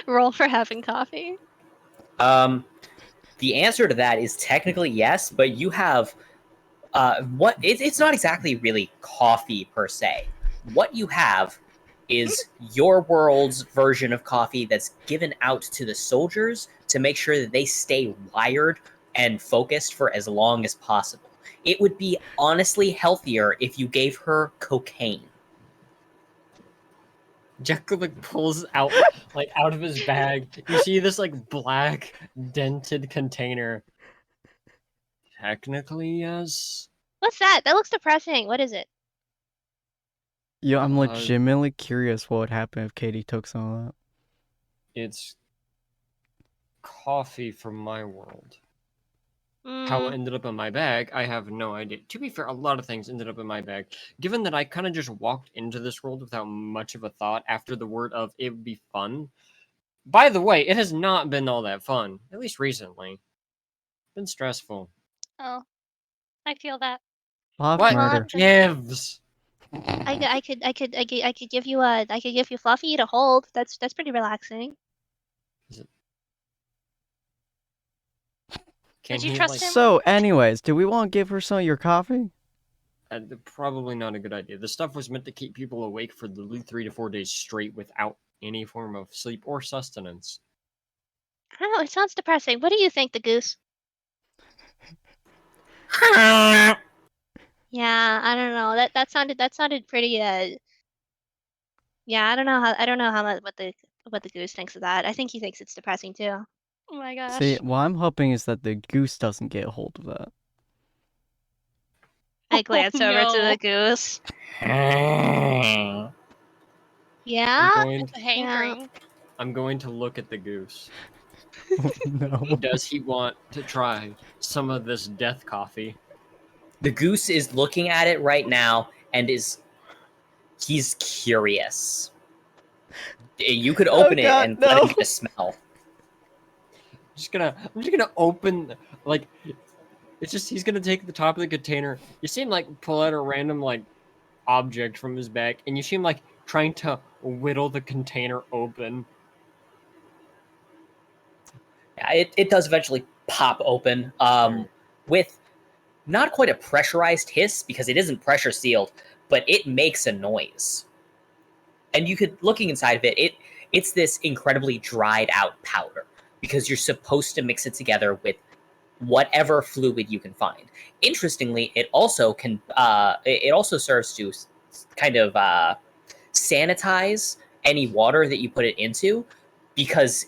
Roll for having coffee. The answer to that is technically yes, but you have it's not exactly really coffee per se. What you have is your world's version of coffee that's given out to the soldiers to make sure that they stay wired and focused for as long as possible. It would be honestly healthier if you gave her cocaine. Jekyll like pulls out out of his bag. You see this like black dented container. Technically, yes. What's that? That looks depressing. What is it? Yeah, I'm Uh, legitimately curious what would happen if Katie took some of that. It's coffee from my world. How it ended up in my bag, I have no idea. To be fair, a lot of things ended up in my bag. Given that I kind of just walked into this world without much of a thought after the word of it would be fun. By the way, it has not been all that fun, at least recently. Been stressful. Oh, I feel that. A lot of What murder. gives? I could give you Fluffy to hold. That's pretty relaxing. Can Would you he, trust like, him? So, anyways, do we want to give her some of your coffee? Probably not a good idea. The stuff was meant to keep people awake for the 3 to 4 days straight without any form of sleep or sustenance. I don't know. It sounds depressing. What do you think, the goose? Yeah, I don't know. That sounded pretty. Yeah, I don't know how much what the goose thinks of that. I think he thinks it's depressing too. Oh my See, gosh. what I'm hoping is that the goose doesn't get a hold of that. I glance over to no. the goose. I'm Yeah, going, It's a hankering. I'm going to look at the goose. No. Does he want to try some of this death coffee? The goose is looking at it right now and he's curious. You could open it God, and no. let him get a smell. I'm just gonna open, like, it's just, he's gonna take the top of the container. You see him, like, pull out a random, like, object from his bag, and you see him, like, trying to whittle the container open. Yeah, it does eventually pop open with not quite a pressurized hiss because it isn't pressure sealed, but it makes a noise. And you could, looking inside of it's this incredibly dried out powder because you're supposed to mix it together with whatever fluid you can find. Interestingly, it also serves to kind of sanitize any water that you put it into because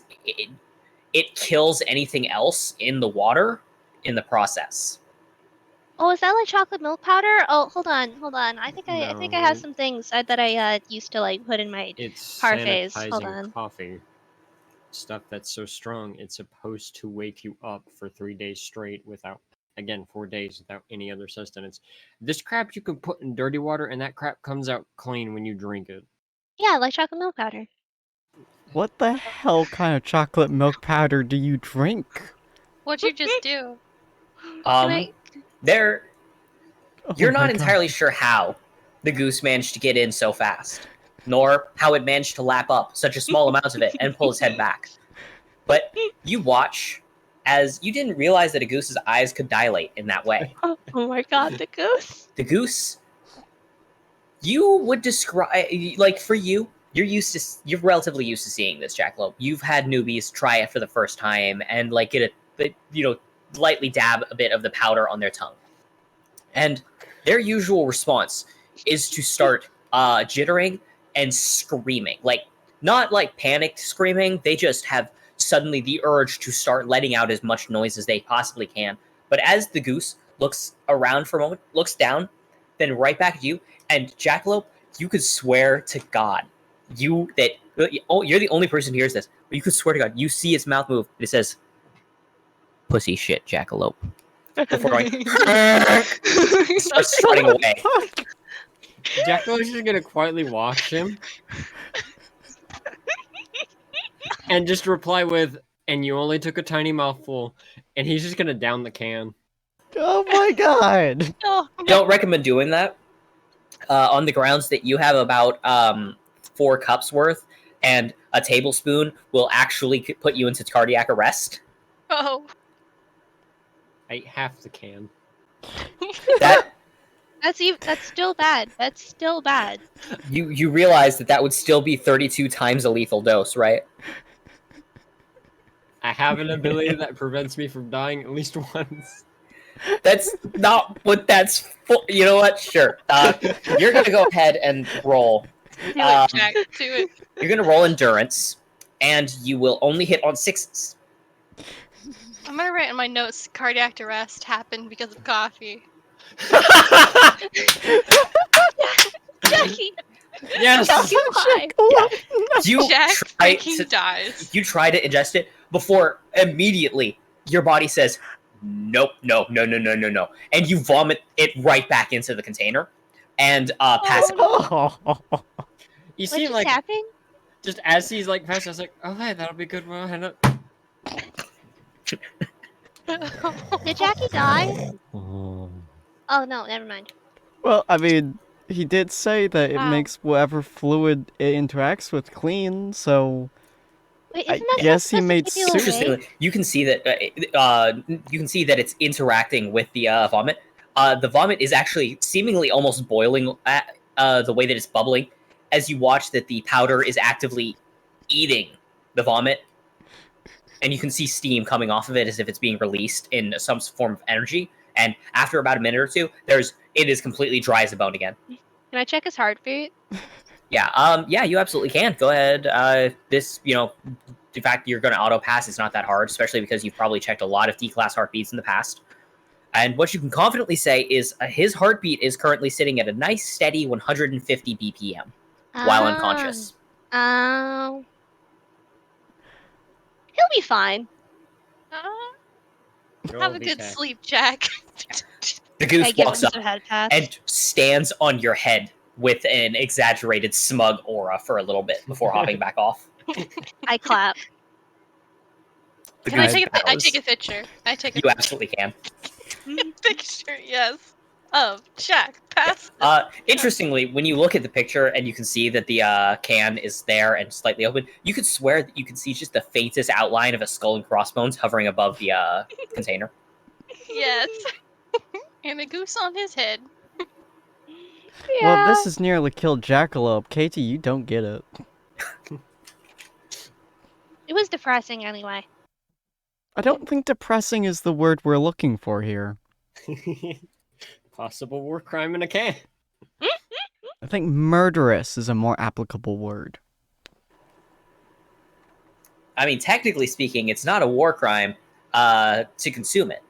it kills anything else in the water in the process. Oh, is that like chocolate milk powder? Oh, hold on. I think I No, have some things that I used to like put in my it's parfaits. Hold sanitizing on. coffee. Stuff that's so strong it's supposed to wake you up for 3 days straight without, again, 4 days without any other sustenance. This crap you can put in dirty water and that crap comes out clean when you drink it. Yeah, like chocolate milk powder. What the hell kind of chocolate milk powder do you drink? What'd you just do? Can I? There, Oh you're my not god. entirely sure how the goose managed to get in so fast, nor how it managed to lap up such a small amount of it and pull its head back. But you watch as you didn't realize that a goose's eyes could dilate in that way. Oh my god, the goose. The goose, you would describe, like, for you, you're relatively used to seeing this, Jackalope. You've had newbies try it for the first time and like get lightly dab a bit of the powder on their tongue, and their usual response is to start jittering and screaming, like not like panicked screaming. They just have suddenly the urge to start letting out as much noise as they possibly can. But as the goose looks around for a moment, looks down, then right back at you, and Jackalope, you could swear to God, you're the only person who hears this, but you could swear to God, you see its mouth move, and it says, "Pussy shit, Jackalope." Before going, starts strutting away. Jackal's just gonna quietly watch him and just reply with, "And you only took a tiny mouthful," and he's just gonna down the can. Oh my god. Oh, Don't recommend doing that on the grounds that you have about 4 cups worth, and a tablespoon will actually put you into cardiac arrest. oh. I ate half the can. That That's still bad. That's still bad. you realize that would still be 32 times a lethal dose, right? I have an ability that prevents me from dying at least once. That's not what that's for. You know what? Sure. You're gonna go ahead and roll. Do Um, it, Jack. Do it. You're gonna roll endurance, and you will only hit on 6s. I'm gonna write in my notes cardiac arrest happened because of coffee. Jackie, Yes! why? You Jack try freaking to dies. you try to ingest it before immediately your body says, "Nope, no, no, no, no, no, no," and you vomit it right back into the container and pass it. Oh. You What see, just like, happened? just as he's like passing, I was like, "Oh, hey, that'll be good when I hand up." Did Jackie die? Oh no, never mind. Well, I mean, he did say that it Wow. makes whatever fluid it interacts with clean, so Wait, I isn't that guess he supposed made to keep you awake? Interestingly, you can see that it's interacting with the vomit. The vomit is actually seemingly almost boiling at the way that it's bubbling, as you watch that the powder is actively eating the vomit, and you can see steam coming off of it as if it's being released in some form of energy. And after about a minute or two, it is completely dry as a bone again. Can I check his heartbeat? Yeah, you absolutely can. Go ahead. In fact, you're going to auto pass. It's not that hard, especially because you've probably checked a lot of D-class heartbeats in the past. And what you can confidently say is his heartbeat is currently sitting at a nice, steady 150 BPM while unconscious. Um, he'll be fine. Have a good sleep, Jack. The I goose give him walks up some head pats. and stands on your head with an exaggerated smug aura for a little bit before hopping back off. I clap. The Can I goose take I bows. take a picture. I take a You absolutely can. picture, yes. Of Jack. Pass. Interestingly, when you look at the picture and you can see that the can is there and slightly open, you could swear that you can see just the faintest outline of a skull and crossbones hovering above the container. Yes. And a goose on his head. Yeah. well, this has nearly killed Jackalope. Katie, you don't get it. It was depressing anyway. I don't think depressing is the word we're looking for here. Possible war crime in a can. I think murderous is a more applicable word. I mean, technically speaking, it's not a war crime to consume it.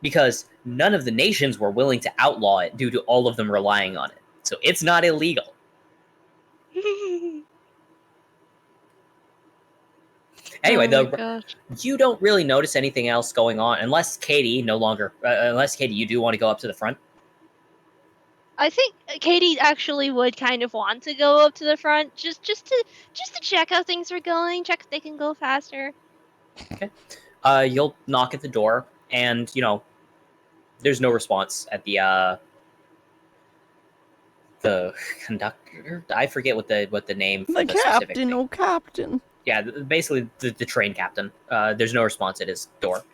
because none of the nations were willing to outlaw it due to all of them relying on it. So it's not illegal. Anyway, Oh my gosh. you don't really notice anything else going on unless Katie you do want to go up to the front. I think Katie actually would kind of want to go up to the front just to check how things are going, check if they can go faster. Okay. You'll knock at the door, and there's no response at the conductor. I forget what the name for the specific captain, thing. oh captain. Yeah, basically the train captain. There's no response at his door.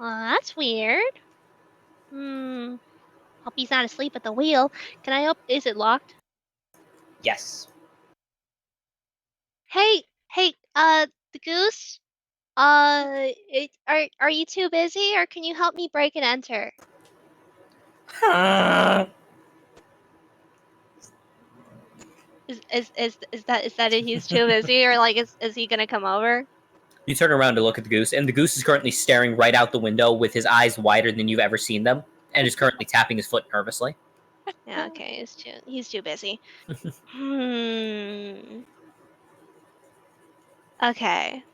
That's weird. Hope he's not asleep at the wheel. Can I is it locked? Yes. Hey, the goose? Are you too busy, or can you help me break and enter? Is that it? He's too busy, or like is he gonna come over? You turn around to look at the goose, and the goose is currently staring right out the window with his eyes wider than you've ever seen them, and is currently tapping his foot nervously. Yeah, okay, he's too busy. Okay.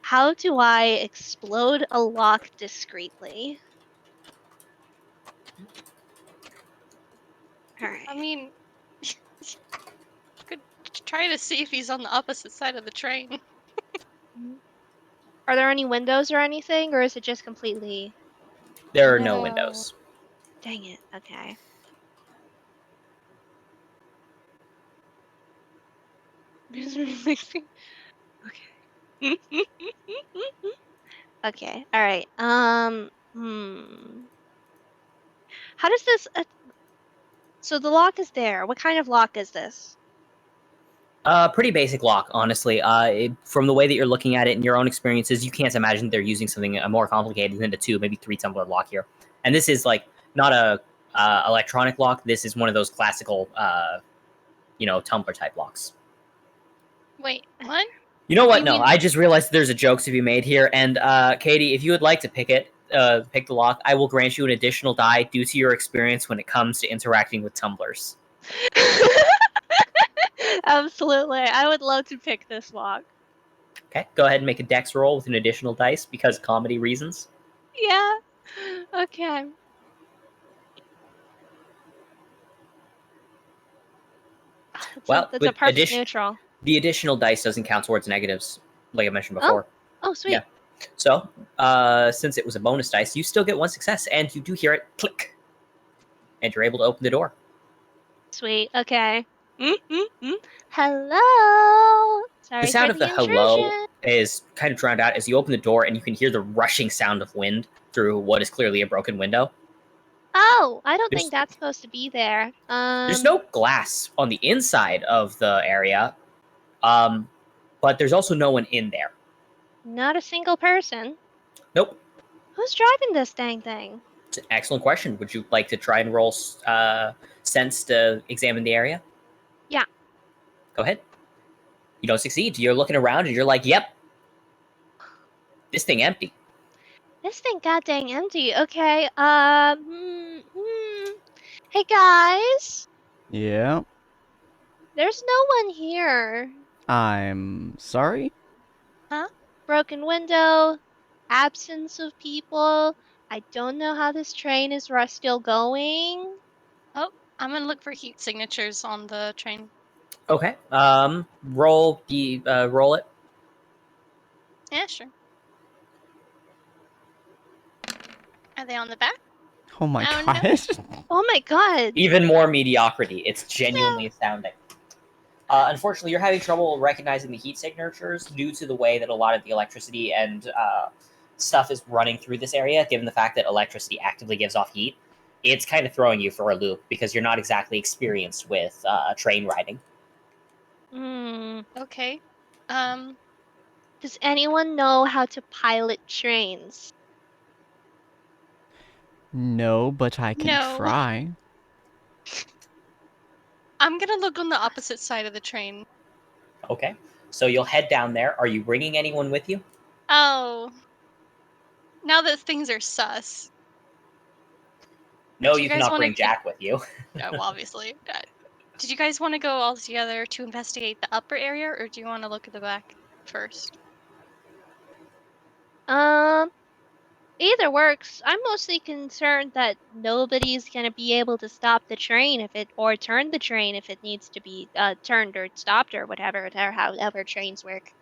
How do I explode a lock discreetly? Alright. I mean, could try to see if he's on the opposite side of the train. Are there any windows or anything, or is it just completely... There are no No. windows. Dang it, okay. Okay. Okay, alright. How does this... So the lock is there. What kind of lock is this? Pretty basic lock, honestly. From the way that you're looking at it in your own experiences, you can't imagine they're using something more complicated than a 2, maybe 3 tumbler lock here. And this is like not a electronic lock. This is one of those classical, tumbler type locks. Wait, what? You know what? You No, mean- I just realized there's a joke to be made here. And Katie, if you would like to pick the lock, I will grant you an additional die due to your experience when it comes to interacting with tumblers. Absolutely. I would love to pick this lock. Okay, go ahead and make a dex roll with an additional dice because comedy reasons. Yeah. Okay. That's a perfect neutral. The additional dice doesn't count towards negatives, like I mentioned before. Oh, sweet. Yeah. So, since it was a bonus dice, you still get 1 success, and you do hear it click, and you're able to open the door. Sweet. Okay. Hello. Sorry The sound for of the intrusion. hello is kind of drowned out as you open the door, and you can hear the rushing sound of wind through what is clearly a broken window. Oh, I don't There's- think that's supposed to be there. There's no glass on the inside of the area, but there's also no one in there. Not a single person. Nope. Who's driving this dang thing? It's an excellent question. Would you like to try and roll sense to examine the area? Yeah. Go ahead. You don't succeed. You're looking around and you're like, yep. This thing empty. This thing got dang empty. Okay. Hey guys. Yeah. There's no one here. I'm sorry? Broken window. Absence of people. I don't know how this train is still going. Oh, I'm gonna look for heat signatures on the train. Okay. Roll it. Yeah, sure. Are they on the back? Oh my Oh, no. gosh. Oh my god. Even more mediocrity. It's genuinely astounding. Unfortunately, you're having trouble recognizing the heat signatures due to the way that a lot of the electricity and stuff is running through this area, given the fact that electricity actively gives off heat. It's kind of throwing you for a loop because you're not exactly experienced with train riding. Okay. Does anyone know how to pilot trains? No, but I can No. try. I'm gonna look on the opposite side of the train. Okay. So you'll head down there. Are you bringing anyone with you? Oh. Now that things are sus. No, Do you you guys cannot wanna bring get- Jack with you. well, obviously. Did you guys want to go all together to investigate the upper area, or do you want to look at the back first? Either works. I'm mostly concerned that nobody's gonna be able to stop the train or turn the train if it needs to be turned or stopped or whatever, or however trains work.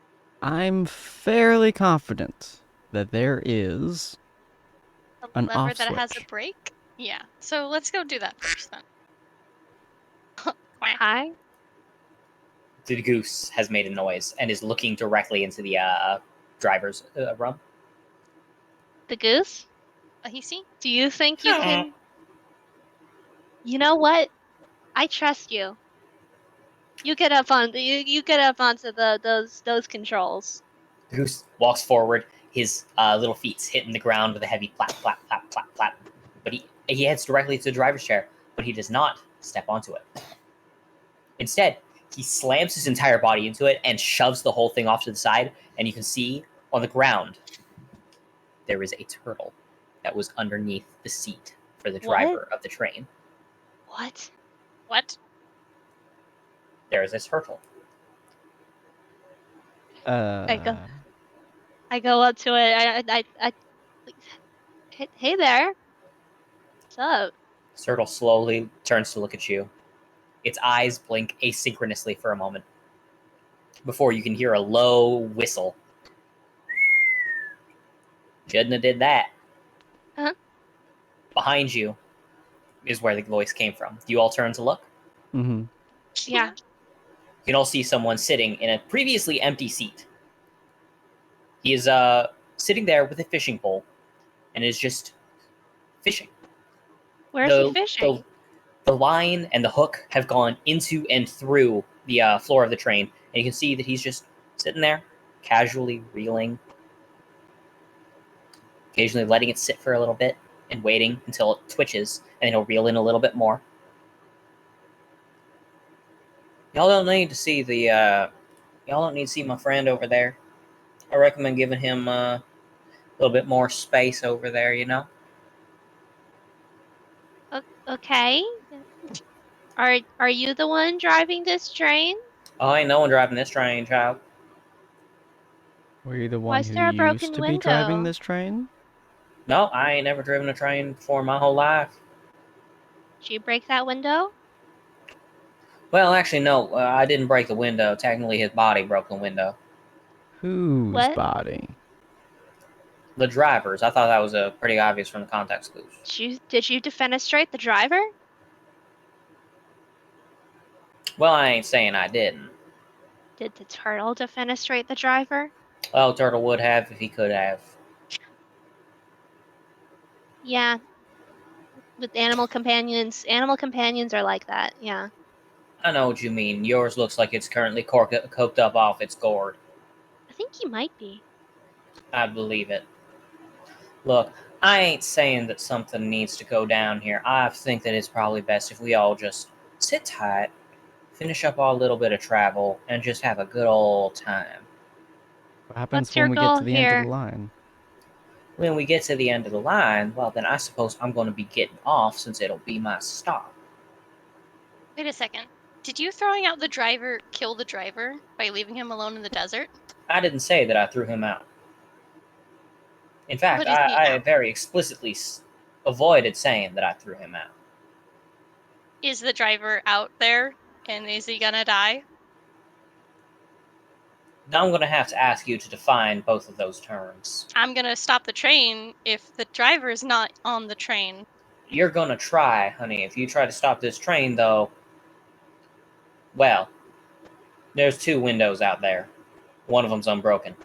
I'm fairly confident that there is A an lever off that has a switch. brake? Yeah. So let's go do that first then. Quack. Hi. The goose has made a noise and is looking directly into the driver's room. The goose? Ahisi? Do you think you can? You know what? I trust you. You get up on you get up onto those controls. The goose walks forward, his little feet hitting the ground with a heavy plap, plap, plap, plap, plap. But he heads directly to the driver's chair, but he does not step onto it. Instead, he slams his entire body into it and shoves the whole thing off to the side, and you can see on the ground there is a turtle that was underneath the seat for the driver of the train. What? What? There is a turtle. I go up to it. I hey there. What's up? The turtle slowly turns to look at you. Its eyes blink asynchronously for a moment before you can hear a low whistle. Shouldn't have did that. Huh? Behind you is where the voice came from. Do you all turn to look? Mm-hmm. Yeah. You can all see someone sitting in a previously empty seat. He is sitting there with a fishing pole and is just fishing. Where's he fishing? The line and the hook have gone into and through the floor of the train, and you can see that he's just sitting there, casually reeling, occasionally letting it sit for a little bit and waiting until it twitches, and then he'll reel in a little bit more. Y'all don't need to see y'all don't need to see my friend over there. I recommend giving him a little bit more space over there, you know? Okay. Are you the one driving this train? Oh, ain't no one driving this train, child. Were you the Why one is who there a used broken to be driving window? this train? No, I ain't never driven a train before my whole life. Did you break that window? Well, actually, no. I didn't break the window. Technically, his body broke the window. Whose What? body? The driver's. I thought that was pretty obvious from the context clues. Did you defenestrate the driver? Well, I ain't saying I didn't. Did the turtle defenestrate the driver? Well, Turtle would have if he could have. Yeah. With animal companions are like that. Yeah. I know what you mean. Yours looks like it's currently coked up off its gourd. I think he might be. I believe it. Look, I ain't saying that something needs to go down here. I think that it's probably best if we all just sit tight, finish up our little bit of travel, and just have a good old time. What happens What's when your we get goal to the end of the here? line? When we get to the end of the line, well, then I suppose I'm going to be getting off since it'll be my stop. Wait a second. Did you throwing out the driver kill the driver by leaving him alone in the desert? I didn't say that I threw him out. In fact, What is he I now? very explicitly avoided saying that I threw him out. Is the driver out there, and is he gonna die? Now I'm going to have to ask you to define both of those terms. I'm gonna stop the train if the driver is not on the train. You're going to try, honey. If you try to stop this train, though, well, there's two windows out there. One of them's unbroken.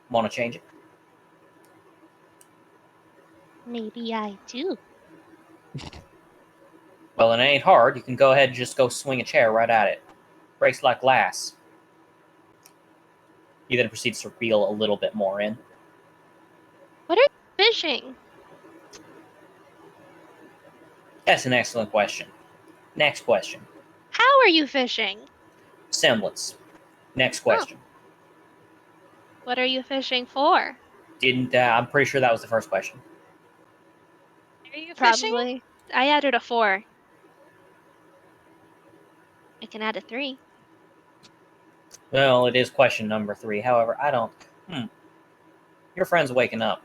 Want to change it? Maybe I do. Well, it ain't hard. You can go ahead and just go swing a chair right at it. Breaks like glass. He then proceeds to reel a little bit more in. What are you fishing? That's an excellent question. Next question. How are you fishing? Semblance. Next question. What are you fishing for? I'm pretty sure that was the first question. Are you fishing? Probably. I added a 4. I can add a 3. Well, it is question number 3. However, I don't. Your friend's waking up.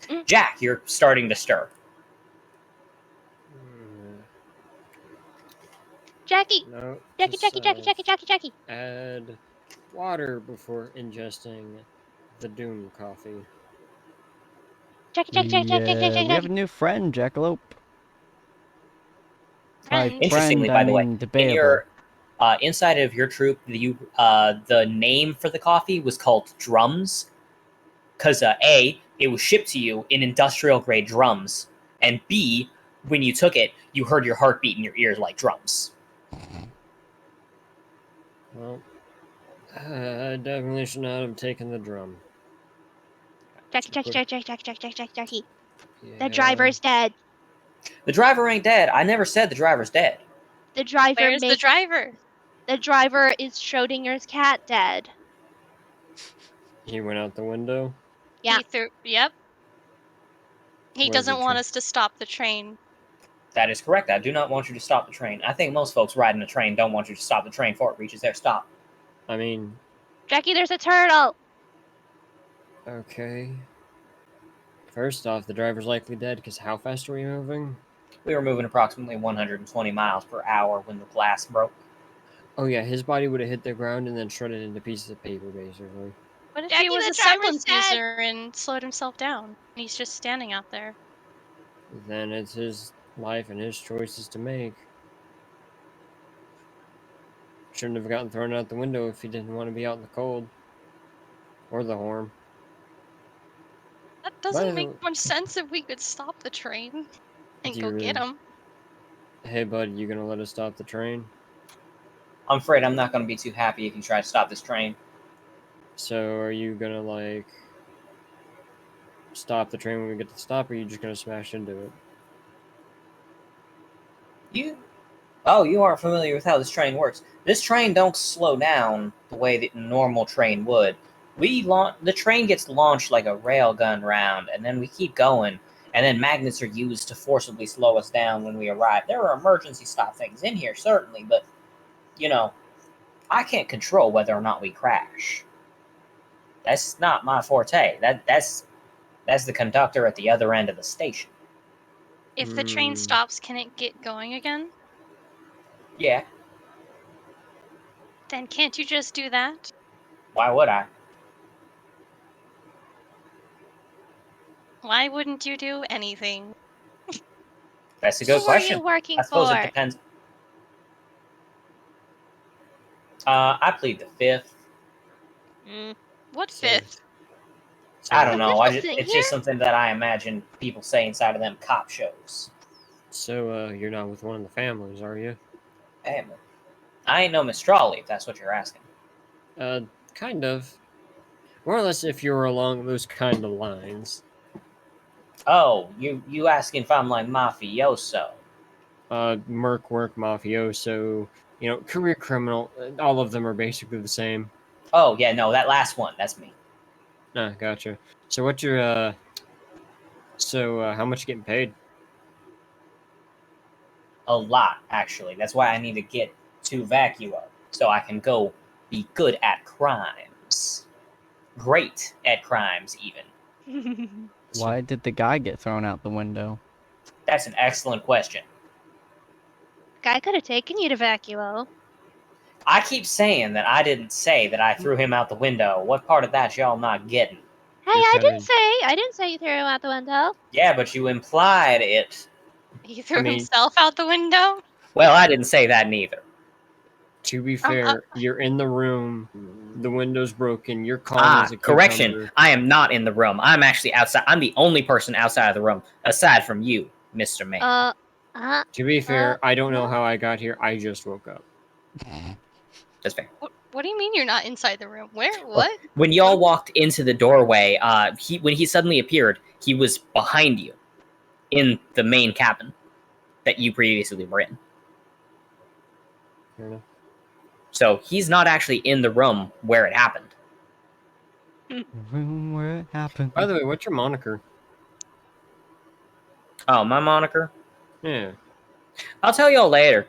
Mm. Jack, you're starting to stir. Jackie! No. Jackie! Add water before ingesting the Doom coffee. Jackie! We have a new friend, Jackalope. By Friend? Interestingly, friend, I by the way, mean in debatable. your inside of your troop, the name for the coffee was called drums, because A, it was shipped to you in industrial grade drums, and B, when you took it, you heard your heartbeat in your ears like drums. Well, I definitely should not have taken the drum. Jackie! Yeah. The driver's dead. The driver ain't dead. I never said the driver's dead. The driver Where's the driver? The driver is Schrodinger's cat dead. He went out the window. Yeah. Yep. He Where's the doesn't want train? us to stop the train. That is correct. I do not want you to stop the train. I think most folks riding a train don't want you to stop the train before it reaches their stop. I mean, Jackie, there's a turtle. okay. First off, the driver's likely dead because how fast are we moving? We were moving approximately 120 miles per hour when the glass broke. Oh yeah, his body would have hit the ground and then shredded into pieces of paper, basically. What if Jackie, he was the a driver's semblance dead. user and slowed himself down? And he's just standing out there. Then it's his life and his choices to make. Shouldn't have gotten thrown out the window if he didn't want to be out in the cold. Or the horn. That By doesn't the make way- much sense if we could stop the train and Do go you get really- him. Hey bud, you gonna let us stop the train? I'm afraid I'm not going to be too happy if you try to stop this train. So are you gonna like stop the train when we get to the stop, or are you just gonna smash into it? You aren't familiar with how this train works. This train don't slow down the way that a normal train would. The train gets launched like a railgun round, and then we keep going, and then magnets are used to forcibly slow us down when we arrive. There are emergency stop things in here, certainly, but, I can't control whether or not we crash. That's not my forte. That's the conductor at the other end of the station. If the train stops, can it get going again? Yeah, Then can't you just do that? why would I? Why wouldn't you do anything? That's a good Who question. are you working I suppose for? it depends. I plead the fifth. What So- fifth? I don't The know. fifth is in It's here? just something that I imagine people say inside of them cop shows. So you're not with one of the families, are you? Damn it. I ain't no Miss Strawley, if that's what you're asking. Kind of. More or less if you're along those kind of lines. Oh, you asking if I'm like mafioso? Merc work, mafioso, career criminal, all of them are basically the same. Oh yeah, no, that last one, that's me. Ah, gotcha. So what's your, how much you getting paid? A lot, actually. That's why I need to get to Vacuo, so I can go be good at crimes. Great at crimes, even. Why did the guy get thrown out the window? That's an excellent question. Guy could have taken you to Vacuo. I keep saying that I didn't say that I threw him out the window. What part of that y'all not getting? Hey, You're I kinda- didn't say you threw him out the window. Yeah, but you implied it. He threw mean- himself out the window? Well, I didn't say that neither. To be fair, you're in the room, the window's broken, you're calm as a Correction. cucumber. I am not in the room. I'm actually outside. I'm the only person outside of the room, aside from you, Mr. Man. To be fair, I don't know how I got here, I just woke up. That's fair. What do you mean you're not inside the room? Where? What? When y'all walked into the doorway, when he suddenly appeared, he was behind you, in the main cabin that you previously were in. Fair enough. So he's not actually in the room where it happened. Room where it happened. By the way, what's your moniker? Oh, my moniker? Yeah. I'll tell y'all later.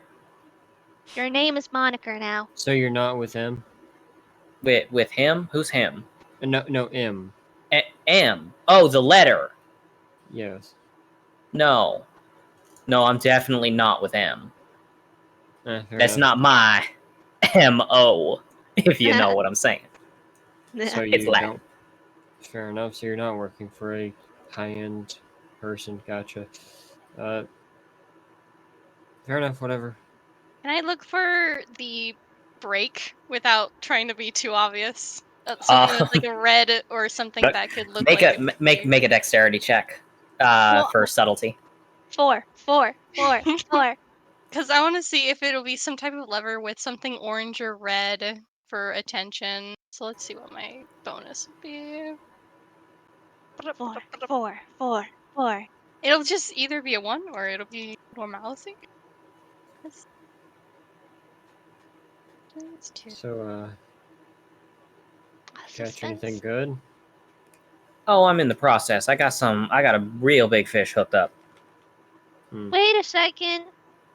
Your name is Moniker now. So you're not with him? With him? Who's him? No, M. M. Oh, the letter. Yes. No. No, I'm definitely not with M. Fair That's enough. not my M.O., if you know what I'm saying. So It's you Latin. don't. Fair enough. So you're not working for a high-end person. Gotcha. Fair enough. Whatever. Can I look for the break without trying to be too obvious? Something that's like a red or something that could look Make like a make a dexterity check for subtlety. 4. Because I want to see if it'll be some type of lever with something orange or red for attention. So let's see what my bonus would be. 4. It'll just either be a 1 or it'll be normalcy. That's 2. So catch Suspense. anything good? Oh, I'm in the process. I got a real big fish hooked up. Wait a second.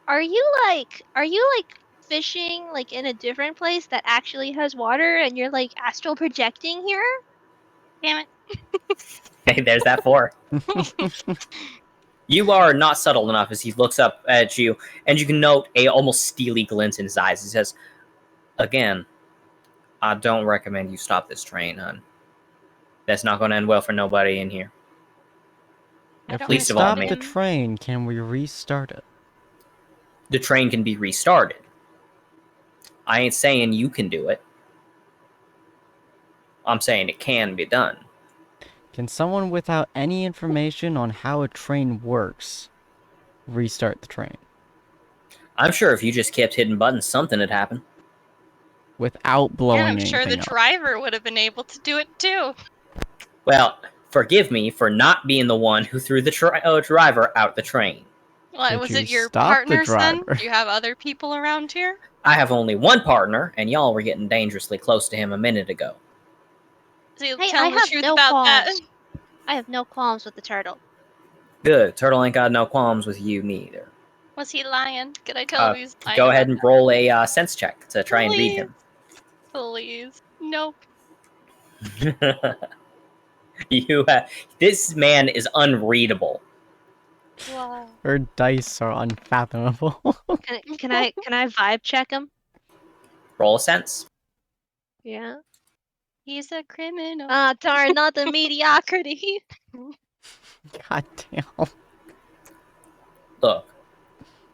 Are you like fishing like in a different place that actually has water and you're like astral projecting here? Damn it. Hey, there's that 4. You are not subtle enough as he looks up at you, and you can note a almost steely glint in his eyes. He says, "Again, I don't recommend you stop this train, hon. That's not going to end well for nobody in here." If don't we Least of all stop me. the train, can we restart it? The train can be restarted. I ain't saying you can do it. I'm saying it can be done. Can someone without any information on how a train works restart the train? I'm sure if you just kept hitting buttons, something would happen. Without blowing Yeah, I'm sure the anything up. driver would have been able to do it too. Well, forgive me for not being the one who threw the driver out the train. What, Did was you it your stop the partner, son? driver? Do you have other people around here? I have only one partner, and y'all were getting dangerously close to him a minute ago. So you'll Hey, tell I him the have truth no about that. qualms. I have no qualms with the turtle. Good. Turtle ain't got no qualms with you neither. Was he lying? Could I tell him he's lying? Go about ahead and roll a sense check to try and read him. Please. Nope. This man is unreadable. Wow. Her dice are unfathomable. Can I vibe check him? Roll a sense. Yeah. He's a criminal. Ah, darn, not the mediocrity. God damn. Look,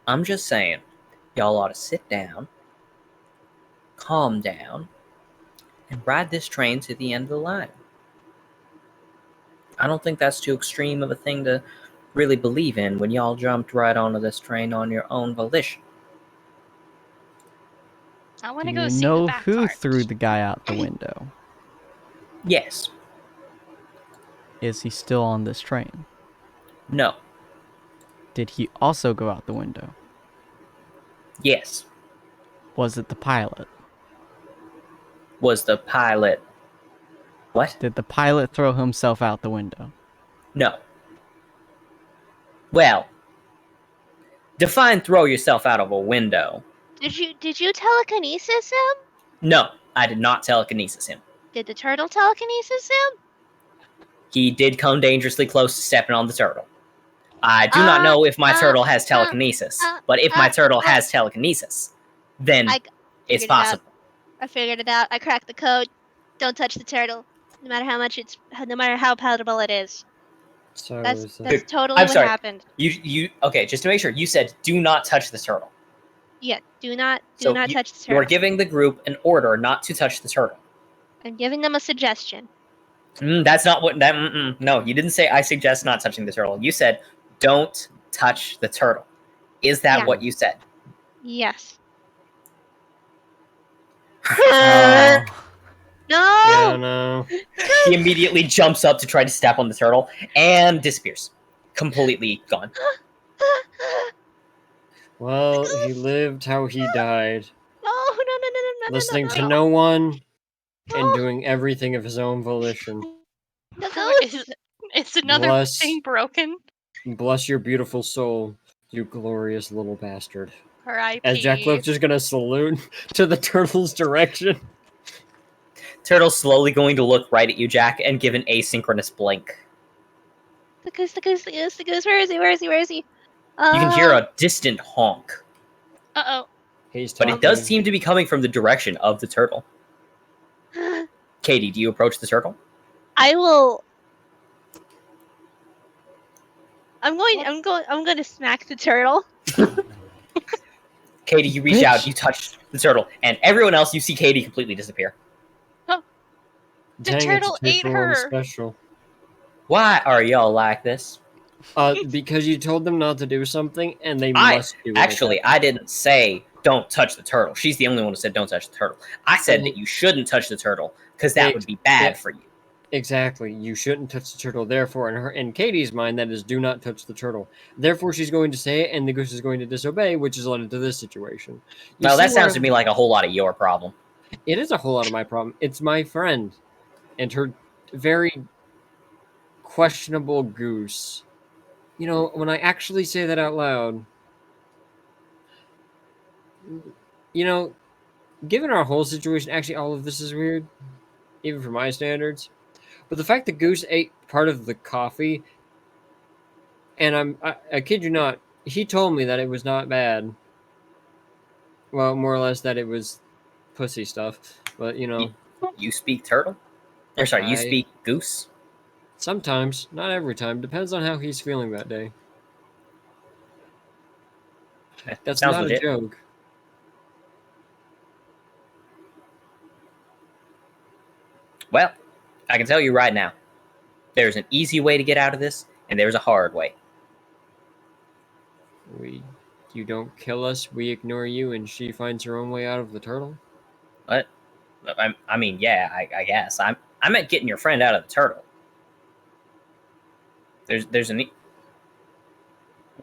I'm just saying, y'all ought to sit down, calm down, and ride this train to the end of the line. I don't think that's too extreme of a thing to really believe in when y'all jumped right onto this train on your own volition. I want Do to go you see know the back who part. threw the guy out the window? Yes. Is he still on this train? No. Did he also go out the window? Yes. Was it the pilot? Was the pilot... What? Did the pilot throw himself out the window? No. Well, define throw yourself out of a window. Did you telekinesis him? No, I did not telekinesis him. Did the turtle telekinesis him? He did come dangerously close to stepping on the turtle. I do not know if my turtle has telekinesis, but if my turtle has telekinesis, then it's possible. I figured it out. I cracked the code. Don't touch the turtle, no matter how palatable it is. So That's is totally I'm what sorry. happened. You okay? Just to make sure, you said do not touch the turtle. Yeah, do not So touch the You are turtle. giving the group an order not to touch the turtle. I'm giving them a suggestion. That's not what that. No, you didn't say I suggest not touching the turtle. You said don't touch the turtle. Is that Yeah. what you said? Yes. Oh. No! Yeah, no. He immediately jumps up to try to step on the turtle and disappears. Completely gone. Well, he lived how he died. No. Listening to no one and doing everything of his own volition. The Is another Bless. thing broken? Bless your beautiful soul, you glorious little bastard. As Jack R.I.P. Cliff's just gonna salute to the turtle's direction. Turtle's slowly going to look right at you, Jack, and give an asynchronous blink. The goose, the goose, the goose, the goose. Where is he? Where is he? Where is he? You can hear a distant honk, Uh-oh. He's but talking. it does seem to be coming from the direction of the turtle. Katie, do you approach the turtle? I will. I'm going to smack the turtle. Katie, you reach Bitch. out, you touch the turtle, and everyone else, you see Katie completely disappear. The Dang, turtle it's a ate 2-for-1 her. special. Why are y'all like this? Because you told them not to do something, and they I must do it. actually, I didn't say don't touch the turtle. She's the only one who said don't touch the turtle. I said Mhm. that you shouldn't touch the turtle because that would be bad for you. Exactly. You shouldn't touch the turtle. Therefore, in Katie's mind, that is do not touch the turtle. Therefore, she's going to say it, and the goose is going to disobey, which is led into this situation. You Well, see that sounds where- to me like a whole lot of your problem. It is a whole lot of my problem. It's my friend and her very questionable goose. You know, when I actually say that out loud, you know, given our whole situation, actually, all of this is weird, even for my standards. But the fact that Goose ate part of the coffee, and I kid you not, he told me that it was not bad. Well, more or less that it was pussy stuff. But, you know, You speak turtle? Or sorry, you I- speak goose? sometimes, not every time, depends on how he's feeling that day. That's Sounds not legit. a joke. Well, I can tell you right now, there's an easy way to get out of this, and there's a hard way. You don't kill us, we ignore you, and she finds her own way out of the turtle? What? I mean, yeah, I guess. I meant getting your friend out of the turtle. There's an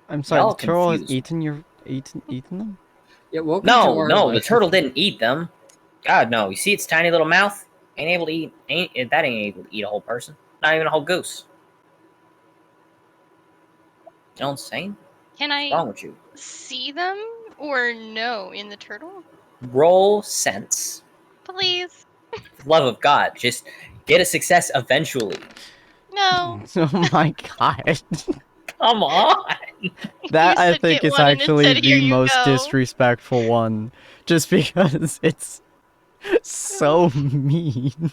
I'm sorry, Y'all the turtle has confused. eaten them? Yeah, welcome to No, our no, life. the turtle didn't eat them. God, no. You see its tiny little mouth? Ain't able to eat. Ain't able to eat a whole person. Not even a whole goose. You know what I'm saying? Can What's I wrong with you? see them or no in the turtle? Roll sense. Please. For the love of God, just get a success eventually. No. Oh my god. Come on. That You I said think get is one and it actually said, "Here the you most go." disrespectful one. Just because it's so mean.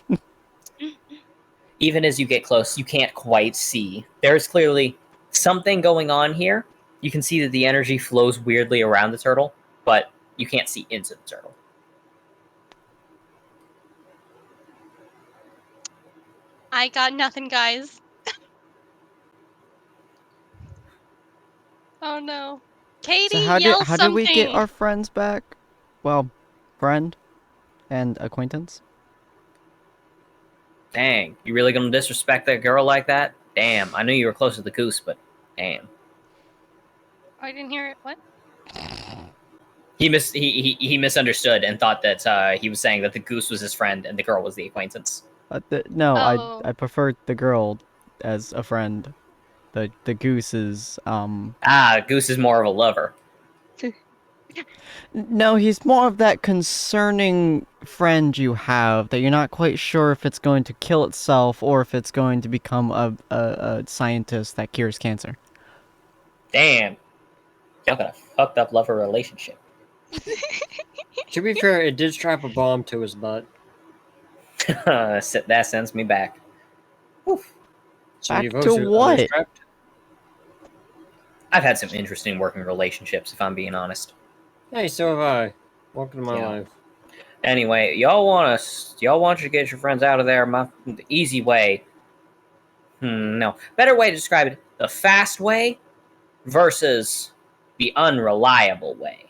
Even as you get close, you can't quite see. There's clearly something going on here. You can see that the energy flows weirdly around the turtle, but you can't see into the turtle. I got nothing, guys. Oh no. Katie, So yell how did we get something. our friends back? Well, friend and acquaintance. Dang, you really gonna disrespect that girl like that? Damn, I knew you were close to the goose, but damn. I didn't hear it. What? He misunderstood and thought that he was saying that the goose was his friend and the girl was the acquaintance. No, Oh. I prefer the girl as a friend. The goose is Goose is more of a lover. No, he's more of that concerning friend you have that you're not quite sure if it's going to kill itself or if it's going to become a scientist that cures cancer. Damn, y'all got a fucked up lover relationship. To be fair, it did strap a bomb to his butt. That sends me back. Oof. So Back you've to hosted what? others trapped? I've had some interesting working relationships, if I'm being honest. Hey, so have I. Welcome to my Yeah. life. Anyway, y'all want to get your friends out of there. The easy way. No, better way to describe it: the fast way versus the unreliable way.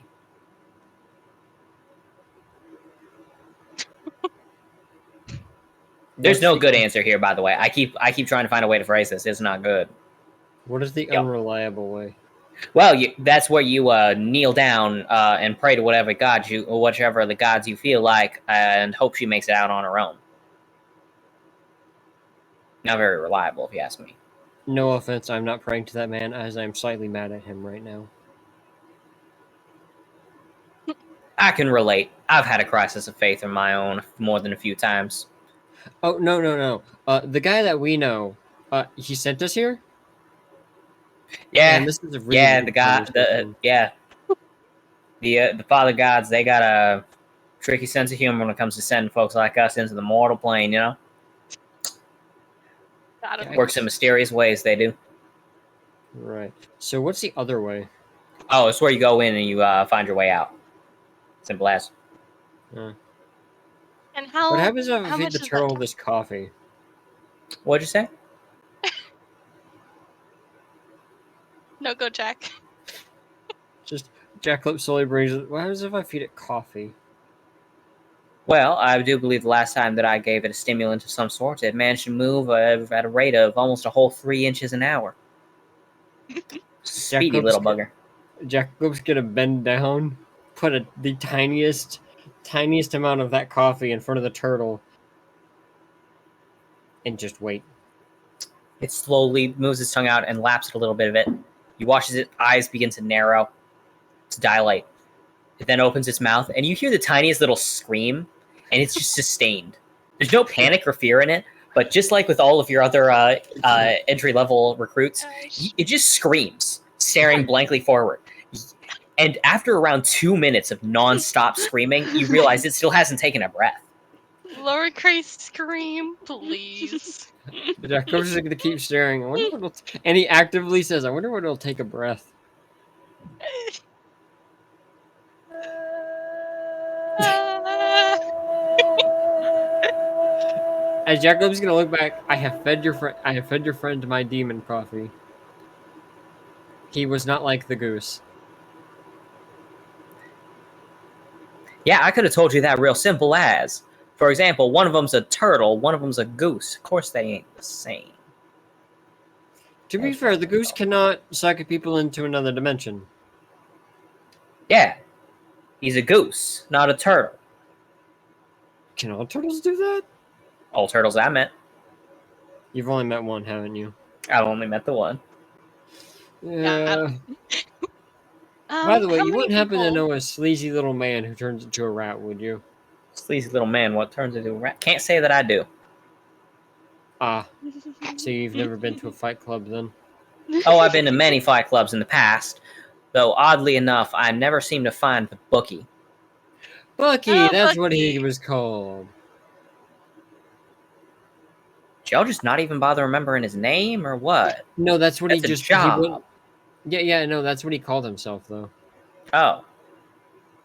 There's What's no the good answer here, by the way. I keep trying to find a way to phrase this. It's not good. What is the Yo. unreliable way? Well, that's where you kneel down and pray to whatever the gods you feel like, and hope she makes it out on her own. Not very reliable, if you ask me. No offense, I'm not praying to that man, as I'm slightly mad at him right now. I can relate. I've had a crisis of faith of my own more than a few times. Oh, no. The guy that we know, he sent us here? Yeah, Man, this is a really yeah, weird conversation. the father gods, they got a tricky sense of humor when it comes to sending folks like us into the mortal plane. You know, Yeah, works in mysterious ways. They do. Right. So what's the other way? Oh, it's where you go in and you find your way out. Simple as. Uh, And what how happens if I how feed much the does that turtle this coffee? What'd you say? No, go Jack. Just Jackalope slowly brings it. What happens if I feed it coffee? Well, I do believe the last time that I gave it a stimulant of some sort, it managed to move at a rate of almost a whole 3 inches an hour. Speedy little bugger. Jackalop's gonna bend down, put the tiniest amount of that coffee in front of the turtle, and just wait. It slowly moves its tongue out and laps a little bit of it. You watch as its eyes begin to narrow, to dilate. It then opens its mouth, and you hear the tiniest little scream, and it's just sustained. There's no panic or fear in it, but just like with all of your other entry-level recruits, it just screams, staring blankly forward. And after around 2 minutes of non-stop screaming, you realize it still hasn't taken a breath. Lowercase scream, please. Jackalop's just gonna keep staring. I wonder what and he actively says, "I wonder what it'll take a breath." As Jackalop's gonna look back, I have fed your friend my demon coffee. He was not like the goose. Yeah, I could have told you that real simple as. For example, one of them's a turtle, one of them's a goose. Of course they ain't the same. To be fair, the goose cannot suck people into another dimension. Yeah, he's a goose, not a turtle. Can all turtles do that? All turtles I met. You've only met one, haven't you? I've only met the one. Yeah. By the way, How you many wouldn't happen to people? know a sleazy little man who turns into a rat, would you? Sleazy little man, what turns into a rat? Can't say that I do. Ah, so you've never been to a fight club then? Oh, I've been to many fight clubs in the past, though oddly enough, I never seem to find the bookie. Bucky, Oh, that's what he Bucky. was called. Did y'all just not even bother remembering his name, or what? No, that's what That's a he went. job. Yeah, no, that's what he called himself though. Oh.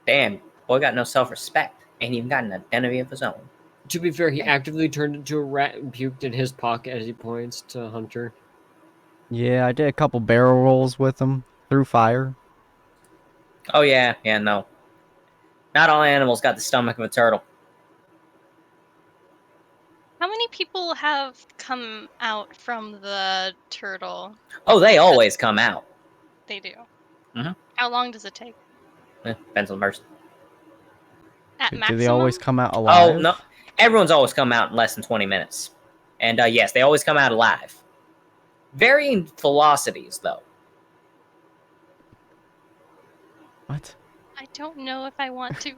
Damn, boy got no self-respect. Ain't even got an identity of his own. To be fair, he actively turned into a rat and puked in his pocket as he points to Hunter. Yeah, I did a couple barrel rolls with him through fire. Oh yeah, no. Not all animals got the stomach of a turtle. How many people have come out from the turtle? Oh, they always come out. They do. Mhm. How long does it take? Depends on the person. At Do maximum? they always come out Oh, alive? no. Everyone's always come out in less than 20 minutes. And yes, they always come out alive. Varying velocities, though. What? I don't know if I want to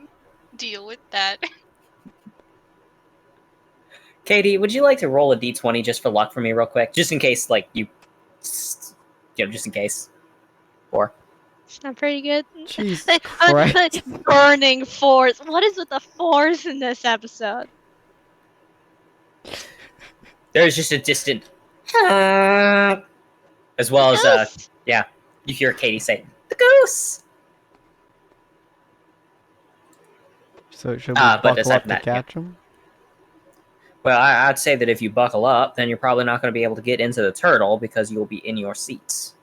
deal with that. Katie, would you like to roll a d20 just for luck for me real quick? Just in case, like, just in case. Or It's not pretty good. Jesus Christ. Burning force. What is with the force in this episode? there's just a distant as well as Goose! you hear Katie say, "The goose!" So should we But buckle aside up from to that, yeah. catch him? Well, I'd say that if you buckle up, then you're probably not going to be able to get into the turtle because you'll be in your seats.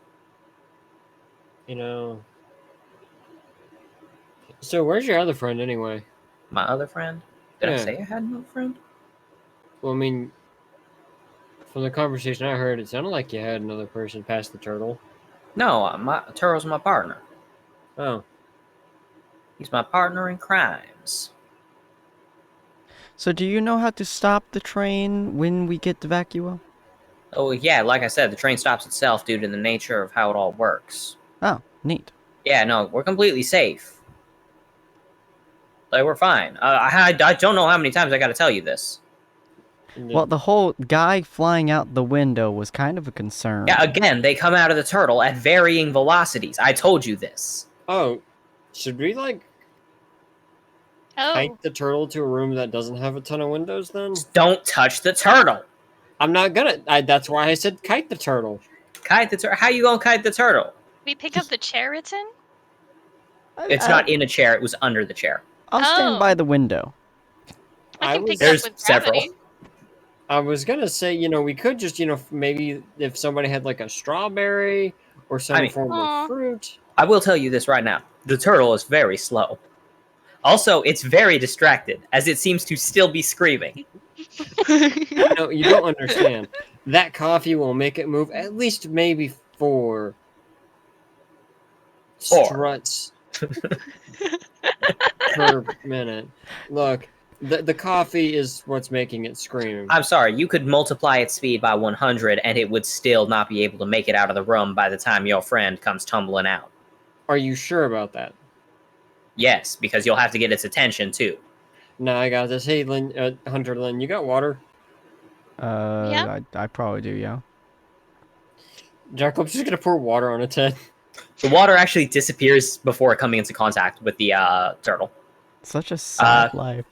You know. So where's your other friend anyway? My other friend? Did I Yeah. say I had another friend? Well, I mean, from the conversation I heard, it sounded like you had another person past the turtle. No, my turtle's my partner. Oh. He's my partner in crimes. So do you know how to stop the train when we get to Vacuo? Oh, yeah, like I said, the train stops itself due to the nature of how it all works. Oh, neat. Yeah, no, we're completely safe. Like, we're fine. I don't know how many times I gotta tell you this. Well, the whole guy flying out the window was kind of a concern. Yeah, again, they come out of the turtle at varying velocities. I told you this. Oh, should we like kite Oh, the turtle to a room that doesn't have a ton of windows? Then Just don't touch the turtle. I'm not gonna. That's why I said kite the turtle. Kite the turtle? How you gonna kite the turtle? we pick up the chair it's in? It's not in a chair, it was under the chair. I'll stand by Oh. the window. I can pick it There's up with several. gravity. I was gonna say, we could just, maybe if somebody had like a strawberry or some form Aw. of fruit. I will tell you this right now. The turtle is very slow. Also, it's very distracted, as it seems to still be screaming. No, you don't understand. That coffee will make it move at least maybe 4 Four. struts per minute. Look, the coffee is what's making it scream. I'm sorry, you could multiply its speed by 100 and it would still not be able to make it out of the room by the time your friend comes tumbling out. Are you sure about that? Yes, because you'll have to get its attention too. No, I got this. Hey, Lynn, Hunter Lynn, you got water? Yeah. I probably do, yeah. Jacob's just gonna pour water on its head. The water actually disappears before coming into contact with the turtle. Such a sad life.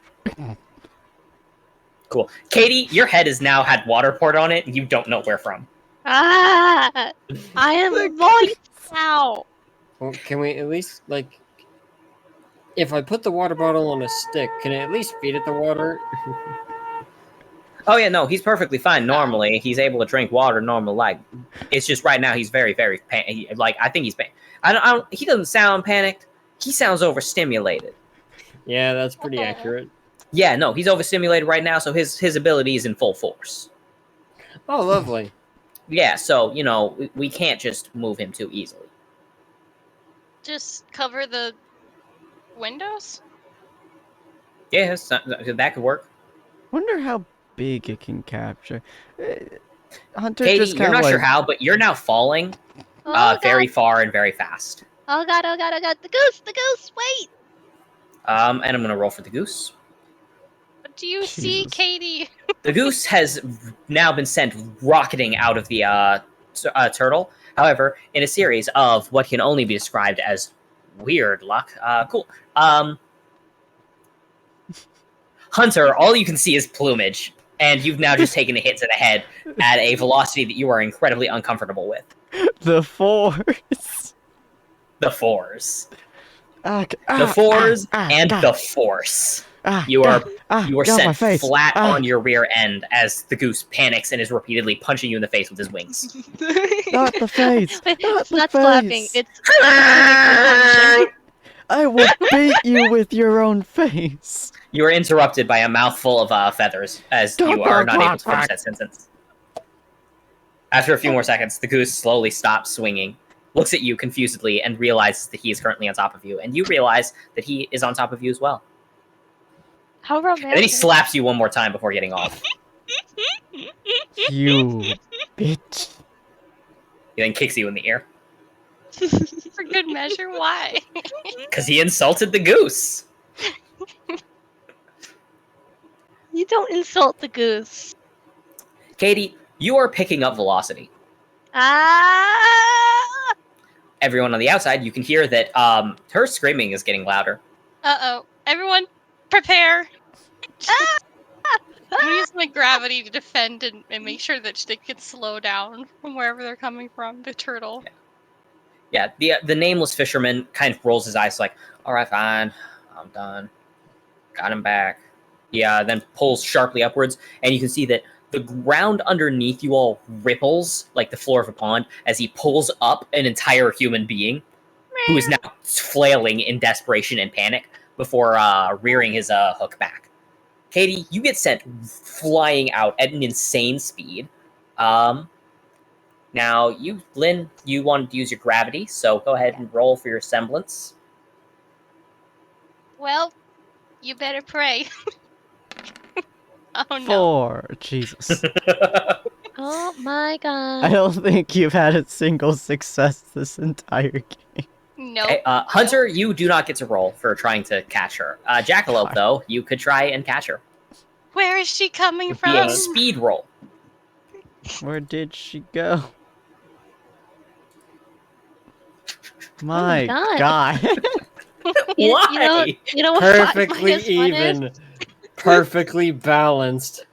Cool. Katie, your head has now had water poured on it, and you don't know where from. I am moist now. Well, can we at least, like... If I put the water bottle on a stick, can I at least feed it the water? Oh yeah, no, he's perfectly fine normally. He's able to drink water normal like. It's just right now he's very, very I think he's he doesn't sound panicked. He sounds overstimulated. Yeah, that's pretty accurate. Yeah, no, he's overstimulated right now, so his ability is in full force. Oh, lovely. Yeah, so, we can't just move him too easily. Just cover the windows? Yeah, that could work. Wonder how big it can capture. Hunter Katie, just you're kind of not sure how, but you're now falling Oh very god. far and very fast. Oh god, oh god, oh god. The goose, wait! And I'm going to roll for the goose. What do you see, Jesus. Katie? The goose has now been sent rocketing out of the turtle. However, in a series of what can only be described as weird luck. Cool. Hunter, all you can see is plumage, and you've now just taken a hit to the head at a velocity that you are incredibly uncomfortable with. The force. The fours. The Fours and the force. You are sent flat on your rear end as the goose panics and is repeatedly punching you in the face with his wings. Not the face. It's the not face. slapping, it's I will beat you with your own face. You are interrupted by a mouthful of feathers as you are not able to finish that sentence. After a few more seconds, the goose slowly stops swinging, looks at you confusedly, and realizes that he is currently on top of you. And you realize that he is on top of you as well. How romantic. And then he slaps you one more time before getting off. You bitch. He then kicks you in the ear. For good measure, why? Because he insulted the goose. You don't insult the goose. Katie, you are picking up velocity. Ah! Everyone on the outside, you can hear that her screaming is getting louder. Uh-oh. Everyone, prepare! I'm gonna use my gravity to defend and make sure that they can slow down from wherever they're coming from, the turtle. Yeah, the nameless fisherman kind of rolls his eyes like, all right, fine, I'm done. Got him back. He then pulls sharply upwards, and you can see that the ground underneath you all ripples like the floor of a pond as he pulls up an entire human being who is now flailing in desperation and panic before rearing his hook back. Katie, you get sent flying out at an insane speed. Now, Lynn, you wanted to use your gravity, so go ahead and roll for your semblance. Well, you better pray. Oh no. 4. Jesus. Oh my I god. don't think you've had a single success this entire game. Nope. Okay, Hunter, you do not get to roll for trying to catch her. Jackalope, God. though, you could try and catch her. Where is she coming It'd be a from? speed roll. Where did she go? My God. God. Why? You know what? Perfectly minus one is? even, perfectly balanced,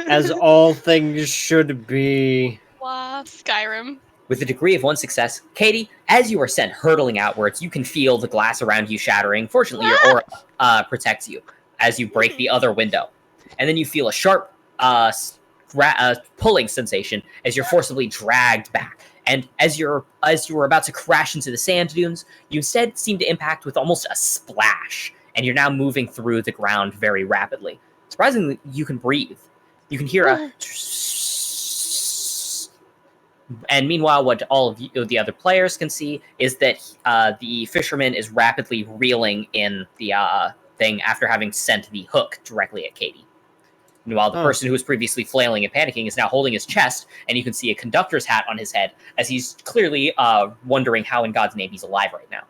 as all things should be. Wow, Skyrim. With a degree of one success, Katie, as you are sent hurtling outwards, you can feel the glass around you shattering. Fortunately, your aura protects you as you break the other window. And then you feel a sharp pulling sensation as you're forcibly dragged back. And as you were about to crash into the sand dunes, you instead seem to impact with almost a splash. And you're now moving through the ground very rapidly. Surprisingly, you can breathe. You can hear a... And meanwhile, what all of you, the other players can see is that the fisherman is rapidly reeling in the thing after having sent the hook directly at Katie. Meanwhile, the person who was previously flailing and panicking is now holding his chest, and you can see a conductor's hat on his head as he's clearly wondering how in God's name he's alive right now.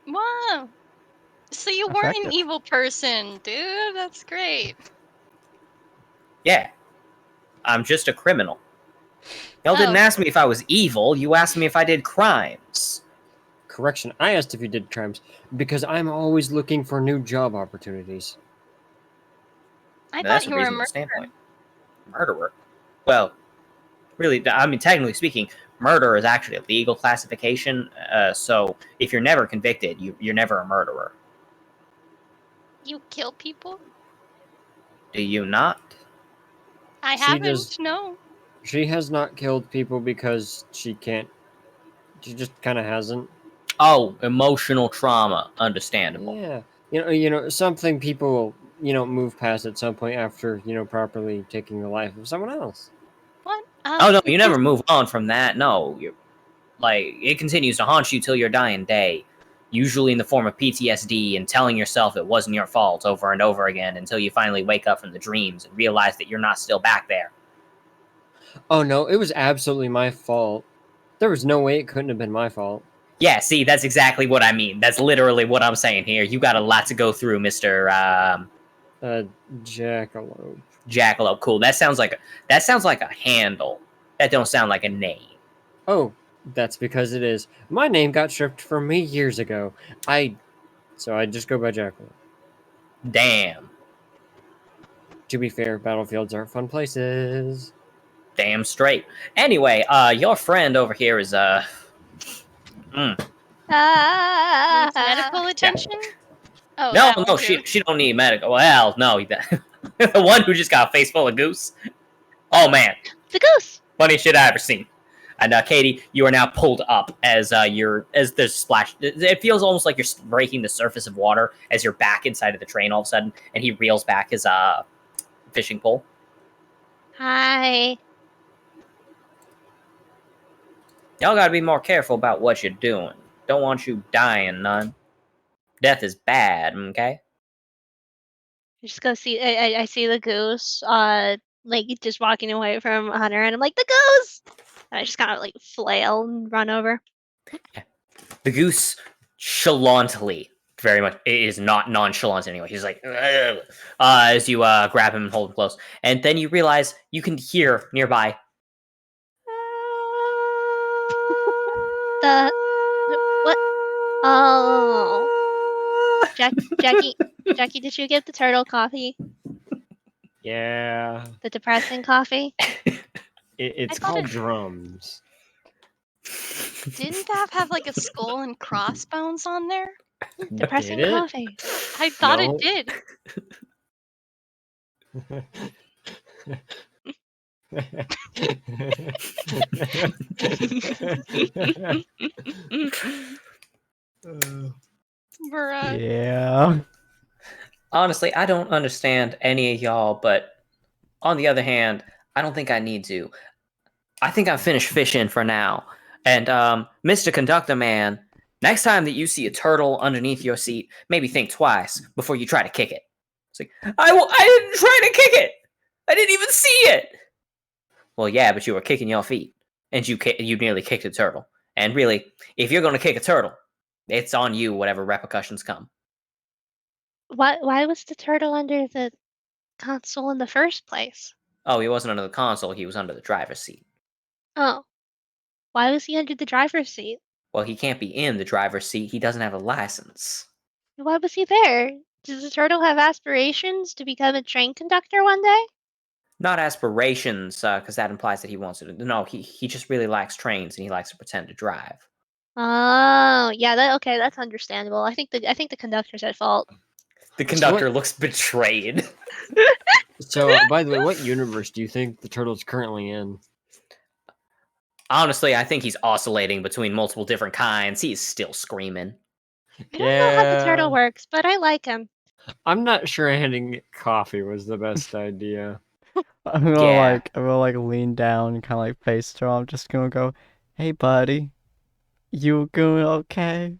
Wow. So you weren't an Effective. evil person, dude. That's great. Yeah. I'm just a criminal. Y'all didn't Oh. ask me if I was evil, you asked me if I did crimes. Correction, I asked if you did crimes, because I'm always looking for new job opportunities. I Now, that's thought you were a reasonable murderer. standpoint. Murderer? Well, really, I mean, technically speaking, murder is actually a legal classification, so if you're never convicted, you're never a murderer. You kill people? Do you not? I She haven't, does- no. She has not killed people because she can't. She just kind of hasn't. Oh, emotional trauma. Understandable. Yeah, you know, something people move past at some point after properly taking the life of someone else. What? Oh, no, you never move on from that. No, it continues to haunt you till your dying day. Usually in the form of PTSD and telling yourself it wasn't your fault over and over again until you finally wake up from the dreams and realize that you're not still back there. Oh no, it was absolutely my fault. There was no way it couldn't have been my fault. Yeah, see, that's exactly what I mean. That's literally what I'm saying here. You got a lot to go through, Mr. Jackalope. Jackalope. Cool. That sounds like a handle. That don't sound like a name. Oh, that's because it is. My name got stripped from me years ago. So I just go by Jackalope. Damn. To be fair, battlefields aren't fun places. Damn straight. Anyway, your friend over here is Needs medical attention? Oh, No, that no, one too. she don't need medical. Well, no, the one who just got a face full of goose. Oh man, It's a goose. funniest shit I ever seen. And Katie, you are now pulled up as there's splash. It feels almost like you're breaking the surface of water as you're back inside of the train all of a sudden, and he reels back his fishing pole. Hi. Y'all gotta be more careful about what you're doing. Don't want you dying, none. Death is bad, okay? I just go see. I see the goose. Like just walking away from Hunter, and I'm like, the goose. And I just kind of like flail and run over. The goose chalantly, very much, it is not nonchalant anyway. He's like, ugh, as you grab him and hold him close. And then you realize you can hear nearby. What? Oh. Jackie, did you get the turtle coffee? Yeah. The depressing coffee? It's I thought called it- drums. Didn't that have like a skull and crossbones on there? Depressing Did it? coffee. I thought No. it did. Bruh. Yeah. Honestly, I don't understand any of y'all, but on the other hand, I don't think I need to. I think I'm finished fishing for now. And Mr. Conductor Man, next time that you see a turtle underneath your seat, maybe think twice before you try to kick it. It's like, I didn't try to kick it. I didn't even see it. Well, yeah, but you were kicking your feet, and you nearly kicked a turtle. And really, if you're going to kick a turtle, it's on you, whatever repercussions come. Why was the turtle under the console in the first place? Oh, he wasn't under the console, he was under the driver's seat. Oh, why was he under the driver's seat? Well, he can't be in the driver's seat, he doesn't have a license. Why was he there? Does the turtle have aspirations to become a train conductor one day? Not aspirations, because that implies that he wants to. No, he just really likes trains and he likes to pretend to drive. Oh, yeah, okay, that's understandable. I think the conductor's at fault. The conductor looks betrayed. So, by the way, what universe do you think the turtle's currently in? Honestly, I think he's oscillating between multiple different kinds. He's still screaming. I don't know how the turtle works, but I like him. I'm not sure handing coffee was the best idea. I'm gonna lean down and kind of like face her. I'm just gonna go, "Hey, buddy, you doing okay?"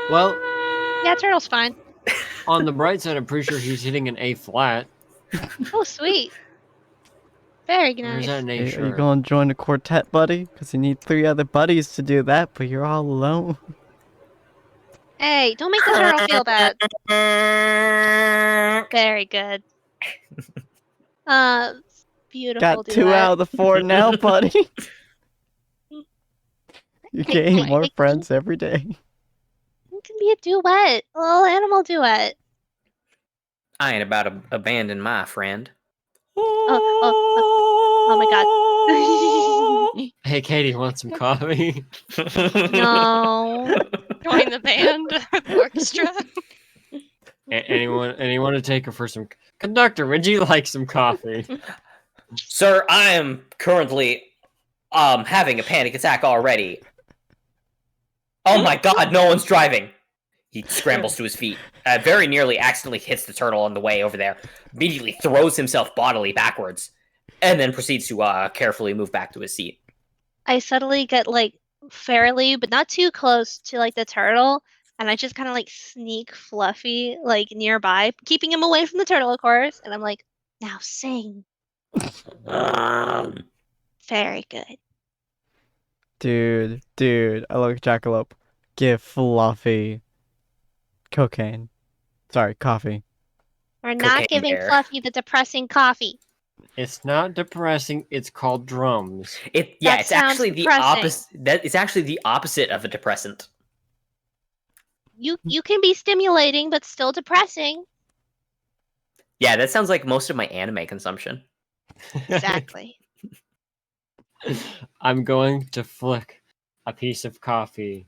Well, Yeah, turtle's fine. on the bright side, I'm pretty sure he's hitting an A flat. Oh, sweet. Very Or is nice. that an A Hey, are you sharp? gonna join the quartet, buddy? Because you need 3 other buddies to do that, but you're all alone. Hey, don't make the turtle feel bad. Very good. Beautiful Got 2 duet. out of the 4 now, buddy. You gain more It friends every day. can be a duet. A little animal duet. I ain't about to abandon my friend. Oh my god. Hey, Katie, want some coffee? No. Join the band or the orchestra. Anyone to take her for some... Conductor, would you like some coffee? Sir, I am currently having a panic attack already. Oh my god, no one's driving. He scrambles to his feet, very nearly accidentally hits the turtle on the way over there, immediately throws himself bodily backwards, and then proceeds to carefully move back to his seat. I suddenly get like fairly, but not too close to like the turtle, and I just kind of like sneak Fluffy like nearby, keeping him away from the turtle, of course. And I'm like, now sing. Very good. Dude, I look at Jackalope. Give Fluffy cocaine. Sorry, coffee. We're not Cocaine giving bear. Fluffy the depressing coffee. It's not depressing. It's called drums. It's sounds actually the depressing. opposite. It's actually the opposite of a depressant. You can be stimulating, but still depressing. Yeah, that sounds like most of my anime consumption. Exactly. I'm going to flick a piece of coffee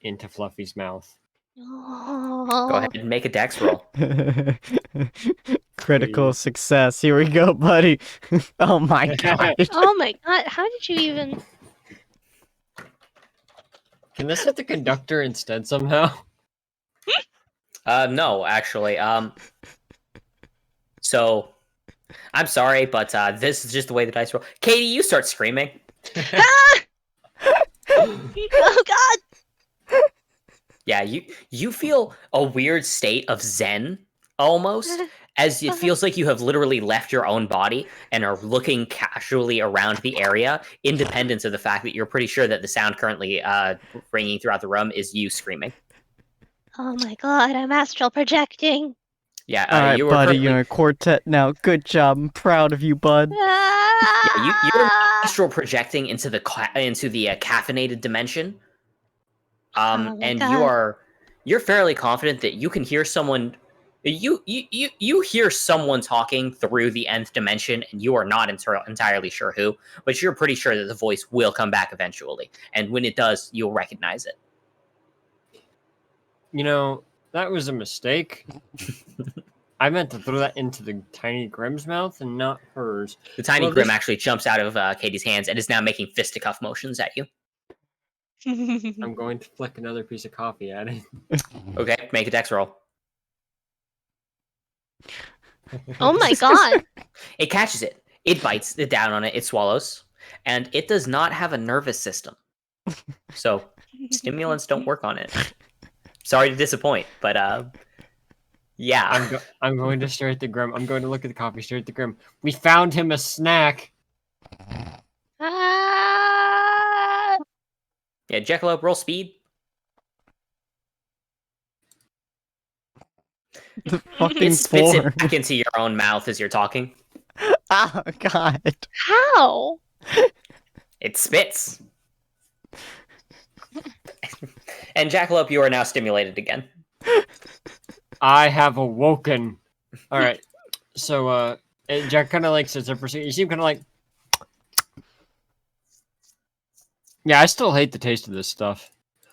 into Fluffy's mouth. Oh. Go ahead and make a dex roll. Critical Please. success. Here we go, buddy. Oh my god. Oh my god! How did you even? Can this hit the conductor instead somehow? No, actually. So, I'm sorry, but this is just the way the dice roll. Katie, you start screaming. Ah! Oh god! Yeah, you feel a weird state of zen, almost, as it feels like you have literally left your own body and are looking casually around the area, independent of the fact that you're pretty sure that the sound currently ringing throughout the room is you screaming. Oh my god! I'm astral projecting. Yeah, All right, you were buddy, currently, you're in a quartet now. Good job. I'm proud of you, bud. yeah, you're Ah! astral projecting into the caffeinated dimension. Oh my And God. you're fairly confident that you can hear someone. You hear someone talking through the nth dimension, and you are not entirely sure who, but you're pretty sure that the voice will come back eventually, and when it does, you'll recognize it. You know, that was a mistake. I meant to throw that into the tiny Grimm's mouth and not hers. The tiny Well, Grim this- actually jumps out of Katie's hands and is now making fisticuff motions at you. I'm going to flick another piece of coffee at it. Okay, make a dex roll. Oh my god. It catches it. It bites it down on it. It swallows, and it does not have a nervous system, so stimulants don't work on it. Sorry to disappoint, but Yeah. I'm going to stare at the Grim. I'm going to look at the coffee, stare at the Grim. We found him a snack. Ah! Yeah, Jackalope, roll speed. The It fucking spits four. it back into your own mouth as you're talking. Oh God. How? It spits. And Jackalope, you are now stimulated again. I have awoken. All right. So, Jack kind of like sits there for a second. You seem kind of like, yeah, I still hate the taste of this stuff,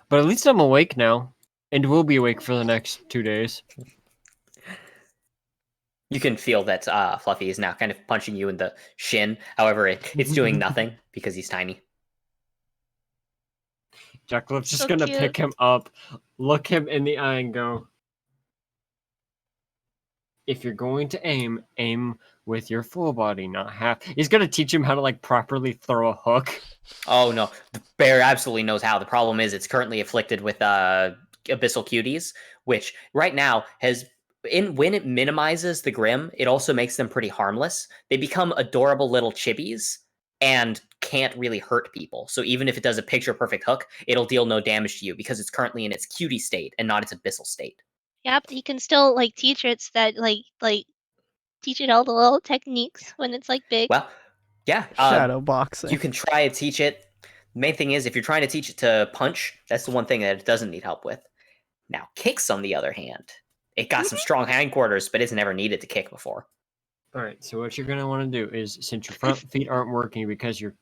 but at least I'm awake now, and will be awake for the next 2 days. You can feel that Fluffy is now kind of punching you in the shin. However, it's doing nothing because he's tiny. Jackalope's just So gonna cute. pick him up, look him in the eye, and go, if you're going to aim with your full body, not half. He's gonna teach him how to like properly throw a hook. Oh no, the bear absolutely knows how. The problem is it's currently afflicted with abyssal cuties, which right now has when it minimizes the Grim, it also makes them pretty harmless. They become adorable little chibis and can't really hurt people. So even if it does a picture perfect hook, it'll deal no damage to you because it's currently in its cutie state and not its abyssal state. Yep, you can still like teach it that like teach it all the little techniques when it's like big. Well, yeah, Shadow boxing. you can try to teach it. The main thing is if you're trying to teach it to punch, that's the one thing that it doesn't need help with. Now, kicks, on the other hand, it got some strong hindquarters, but it's never needed to kick before. All right. So what you're gonna want to do is, since your front feet aren't working because you're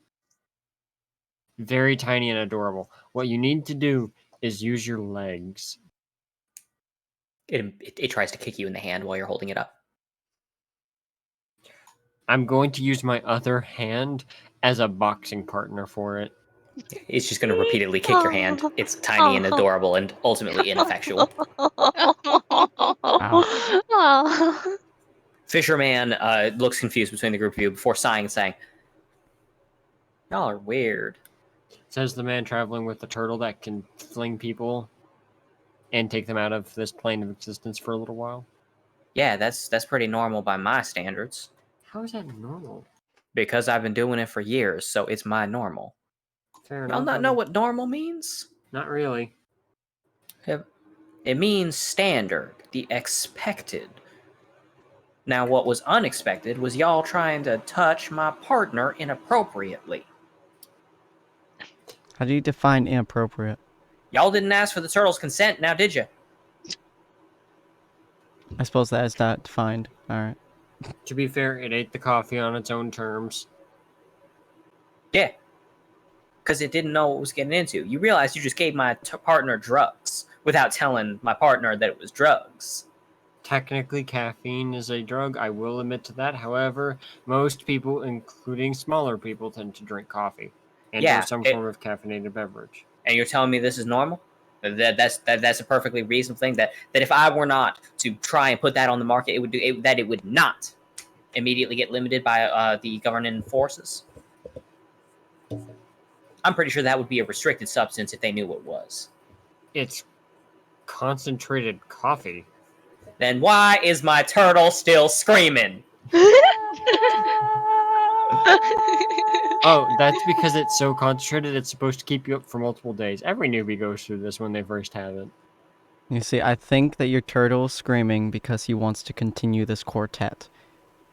very tiny and adorable, what you need to do is use your legs. It tries to kick you in the hand while you're holding it up. I'm going to use my other hand as a boxing partner for it. It's just going to repeatedly kick your hand. It's tiny and adorable and ultimately ineffectual. Oh. Fisherman looks confused between the group of you before sighing and saying, "Y'all are weird." Says the man traveling with the turtle that can fling people and take them out of this plane of existence for a little while. Yeah, that's pretty normal by my standards. How is that normal? Because I've been doing it for years, so it's my normal. Fair Y'all enough. not know what normal means? Not really. It means standard, the expected. Now, what was unexpected was y'all trying to touch my partner inappropriately. How do you define inappropriate? Y'all didn't ask for the turtle's consent, now did you? I suppose that is not defined. All right. To be fair, it ate the coffee on its own terms. Yeah. Because it didn't know what it was getting into. You realize you just gave my partner drugs without telling my partner that it was drugs. Technically, caffeine is a drug. I will admit to that. However, most people, including smaller people, tend to drink coffee and or some form of caffeinated beverage. And you're telling me this is normal? That's a perfectly reasonable thing. That if I were not to try and put that on the market, it would not immediately get limited by the governing forces. I'm pretty sure that would be a restricted substance if they knew what it was. It's concentrated coffee. Then why is my turtle still screaming? Oh, that's because it's so concentrated it's supposed to keep you up for multiple days. Every newbie goes through this when they first have it. You see, I think that your turtle is screaming because he wants to continue this quartet,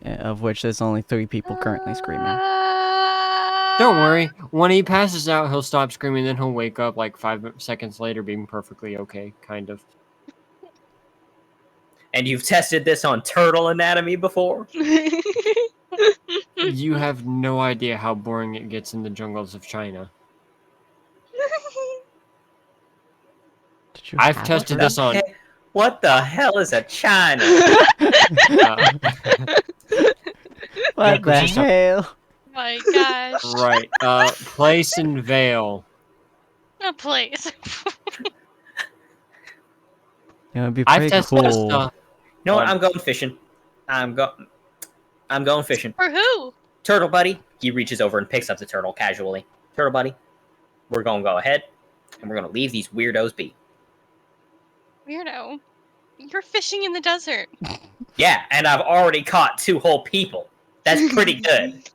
of which there's only 3 people currently screaming. Don't worry. When he passes out, he'll stop screaming, then he'll wake up like 5 seconds later being perfectly okay, kind of. And you've tested this on turtle anatomy before? You have no idea how boring it gets in the jungles of China. Did you I've have tested a this on... What the hell is a China? What the hell? My gosh. Right. Place and Vale. A place. It would be I've pretty tested this cool. You know what? I'm going fishing. I'm going fishing. For who? Turtle buddy. He reaches over and picks up the turtle casually. Turtle buddy, we're gonna go ahead and we're gonna leave these weirdos be. Weirdo. You're fishing in the desert. Yeah, and I've already caught 2 whole people. That's pretty good.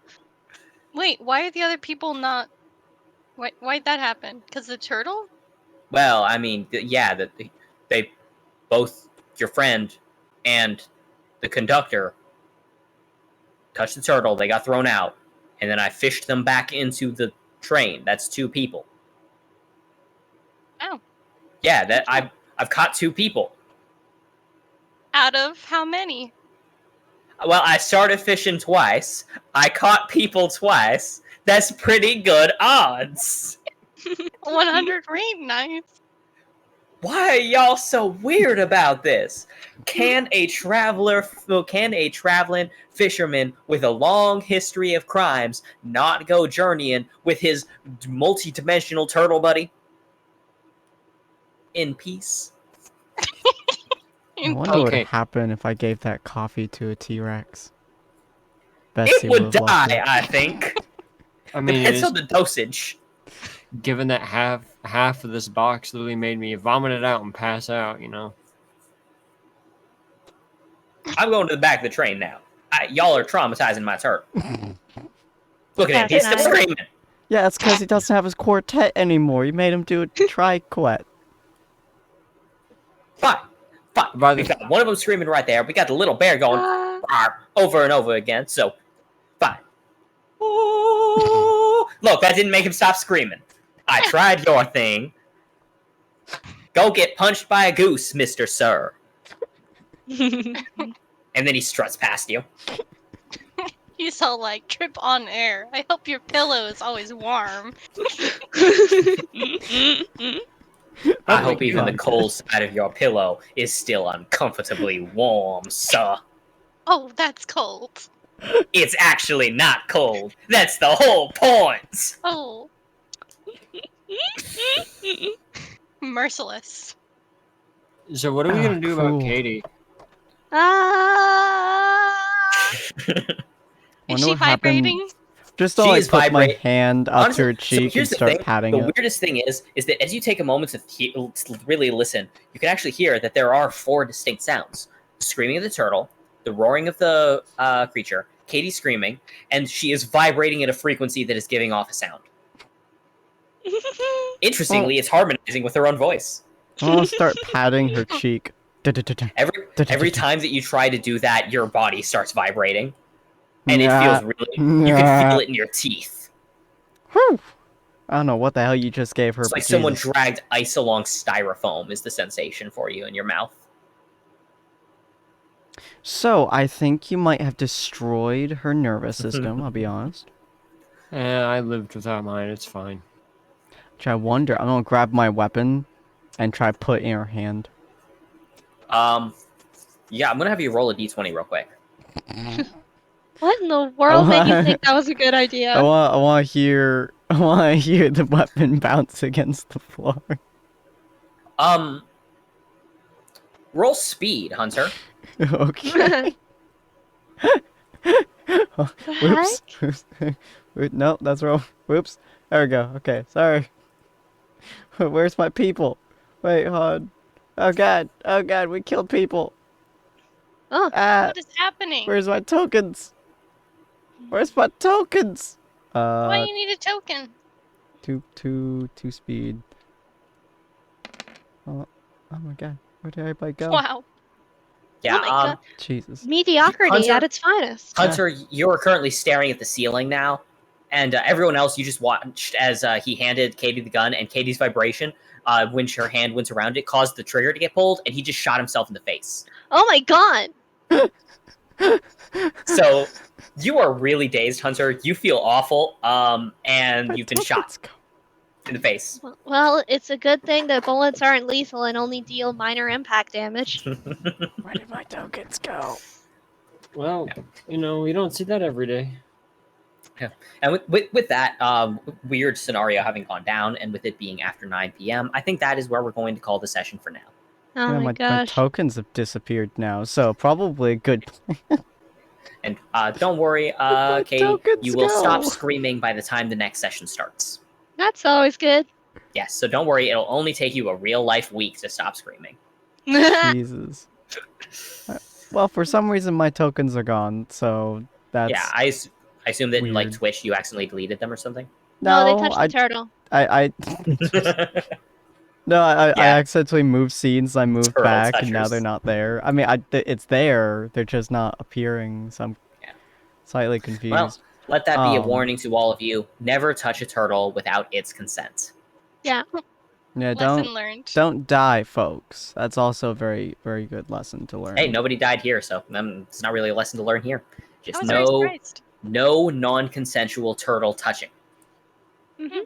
Wait, why are the other people not? Why'd that happen? Because the turtle? Well, I mean, yeah, they both, your friend and the conductor, touched the turtle. They got thrown out, and then I fished them back into the train. That's 2 people. Oh. Yeah, that I've caught 2 people. Out of how many? Well, I started fishing twice. I caught people twice. That's pretty good odds. 100 ain't nice. Why are y'all so weird about this? Can a traveling fisherman with a long history of crimes not go journeying with his multi-dimensional turtle buddy? In peace? I wonder what Okay. would happen if I gave that coffee to a T-Rex. It would die, I think. I mean, Depends on the dosage. given that half of this box literally made me vomit it out and pass out, you know. I'm going to the back of the train now. Y'all are traumatizing my turtle. Look at him. That's He's still nice. screaming. Yeah, it's because he doesn't have his quartet anymore. You made him do a triquet. Fine. By We the got one of them screaming right there. We got the little bear going "Rawr," over and over again. So, fine. Ooh. Look, that didn't make him stop screaming. I tried your thing. Go get punched by a goose, Mr. Sir. And then he struts past you. He's all like, trip on air. I hope your pillow is always warm. I hope even the cold side of your pillow is still uncomfortably warm, sir. Oh, that's cold. It's actually not cold. That's the whole point. Oh. Merciless. So what are we gonna do cool. about Katie? Is Wonder she what happened- vibrating? Just She to like is put my vibrating. hand up to her Honestly, cheek and start patting The it. weirdest thing is that as you take a moment to really listen, you can actually hear that there are 4 distinct sounds: the screaming of the turtle, the roaring of the creature, Katie screaming, and she is vibrating at a frequency that is giving off a sound. Interestingly, it's harmonizing with her own voice. I'm gonna start patting her cheek. Every time that you try to do that, your body starts vibrating, and it Yeah. feels really. You can feel it in your teeth. Whew. I don't know what the hell you just gave her. It's but like someone Jesus. dragged ice along styrofoam is the sensation for you in your mouth. So, I think you might have destroyed her nervous system, I'll be honest. I lived without mine. It's fine. Which I wonder, I'm gonna grab my weapon and try put in her hand. Yeah, I'm gonna have you roll a d20 real quick. What in the world made you want- think that was a good idea? I want to hear the weapon bounce against the floor. Roll speed, Hunter. Okay. Whoops. No, that's wrong. Whoops. There we go. Okay, sorry. Where's my people? Wait, hold on. Oh god, we killed people. Oh, Ah, What is happening? where's my tokens? Where's my tokens? Why you need a token? Two speed. Oh my god, where did everybody go? Wow. Yeah, Oh my God. Jesus. mediocrity Hunter- at its finest. Hunter, you're currently staring at the ceiling now, and everyone else, you just watched as he handed Katie the gun, and Katie's vibration, when her hand went around it, caused the trigger to get pulled, and he just shot himself in the face. Oh my God. So you are really dazed, Hunter. You feel awful, and you've been shot in the face. Well, it's a good thing that bullets aren't lethal and only deal minor impact damage. Where did my tokens go? Well, you know, we don't see that every day. And with that weird scenario having gone down, and with it being after 9 p.m., I think that is where we're going to call the session for now. Oh Yeah, my my gosh. tokens have disappeared now, so probably a good. And don't worry, my Katie, tokens you will stop go? screaming by the time the next session starts. That's always good. Yes, so don't worry, it'll only take you a real life week to stop screaming. Jesus. Well, for some reason my tokens are gone, so that's Yeah, I assume that in like weird. Twitch you accidentally deleted them or something. No, they No, touched the turtle. I no, I Yeah. accidentally moved scenes. I moved Turtle back, and now touchers. they're not there. I mean, it's there. They're just not appearing. So I'm Yeah. slightly Well, confused. let that be a warning to all of you. Never touch a turtle without its consent. Yeah. Yeah, Lesson learned. don't die, folks. That's also a very very good lesson to learn. Hey, nobody died here, so it's not really a lesson to learn here. I Just was very surprised. no non-consensual turtle touching. Mhm.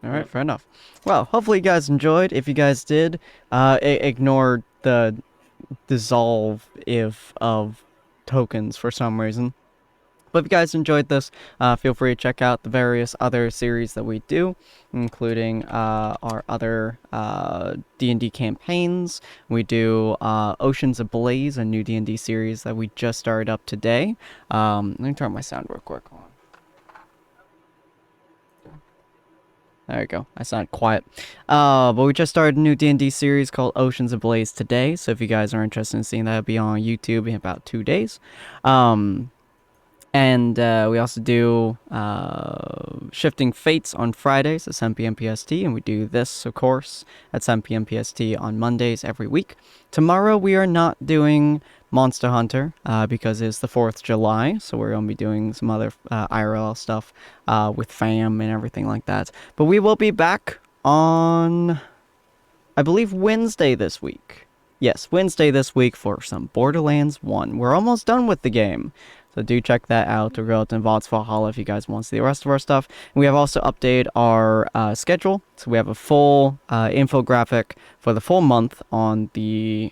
All right, fair enough. Well, hopefully you guys enjoyed. If you guys did, ignore the dissolve if of tokens for some reason. But if you guys enjoyed this, feel free to check out the various other series that we do, including our other D&D campaigns. We do Oceans Ablaze, a new D&D series that we just started up today. Let me turn my sound real quick. Hold on. There you go. I sound quiet. But we just started a new D&D series called Oceans Ablaze today. So if you guys are interested in seeing that, it'll be on YouTube in about 2 days. And we also do Shifting Fates on Fridays at 7 p.m. PST, and we do this, of course, at 7 p.m. PST on Mondays every week. Tomorrow we are not doing Monster Hunter because it's the 4th of July, so we're going to be doing some other IRL stuff with fam and everything like that. But we will be back on, I believe, Wednesday this week. Yes, Wednesday this week for some Borderlands 1. We're almost done with the game. So do check that out, or go to Vods of Valhalla if you guys want to see the rest of our stuff. And we have also updated our schedule. So we have a full infographic for the full month on the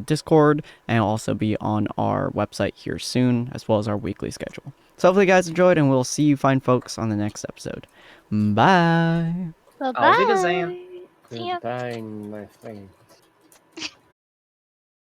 Discord, and it'll also be on our website here soon, as well as our weekly schedule. So hopefully you guys enjoyed, and we'll see you fine folks on the next episode. Bye! Auf Wiedersehen. Bye-bye. See ya. Goodbye, my friend.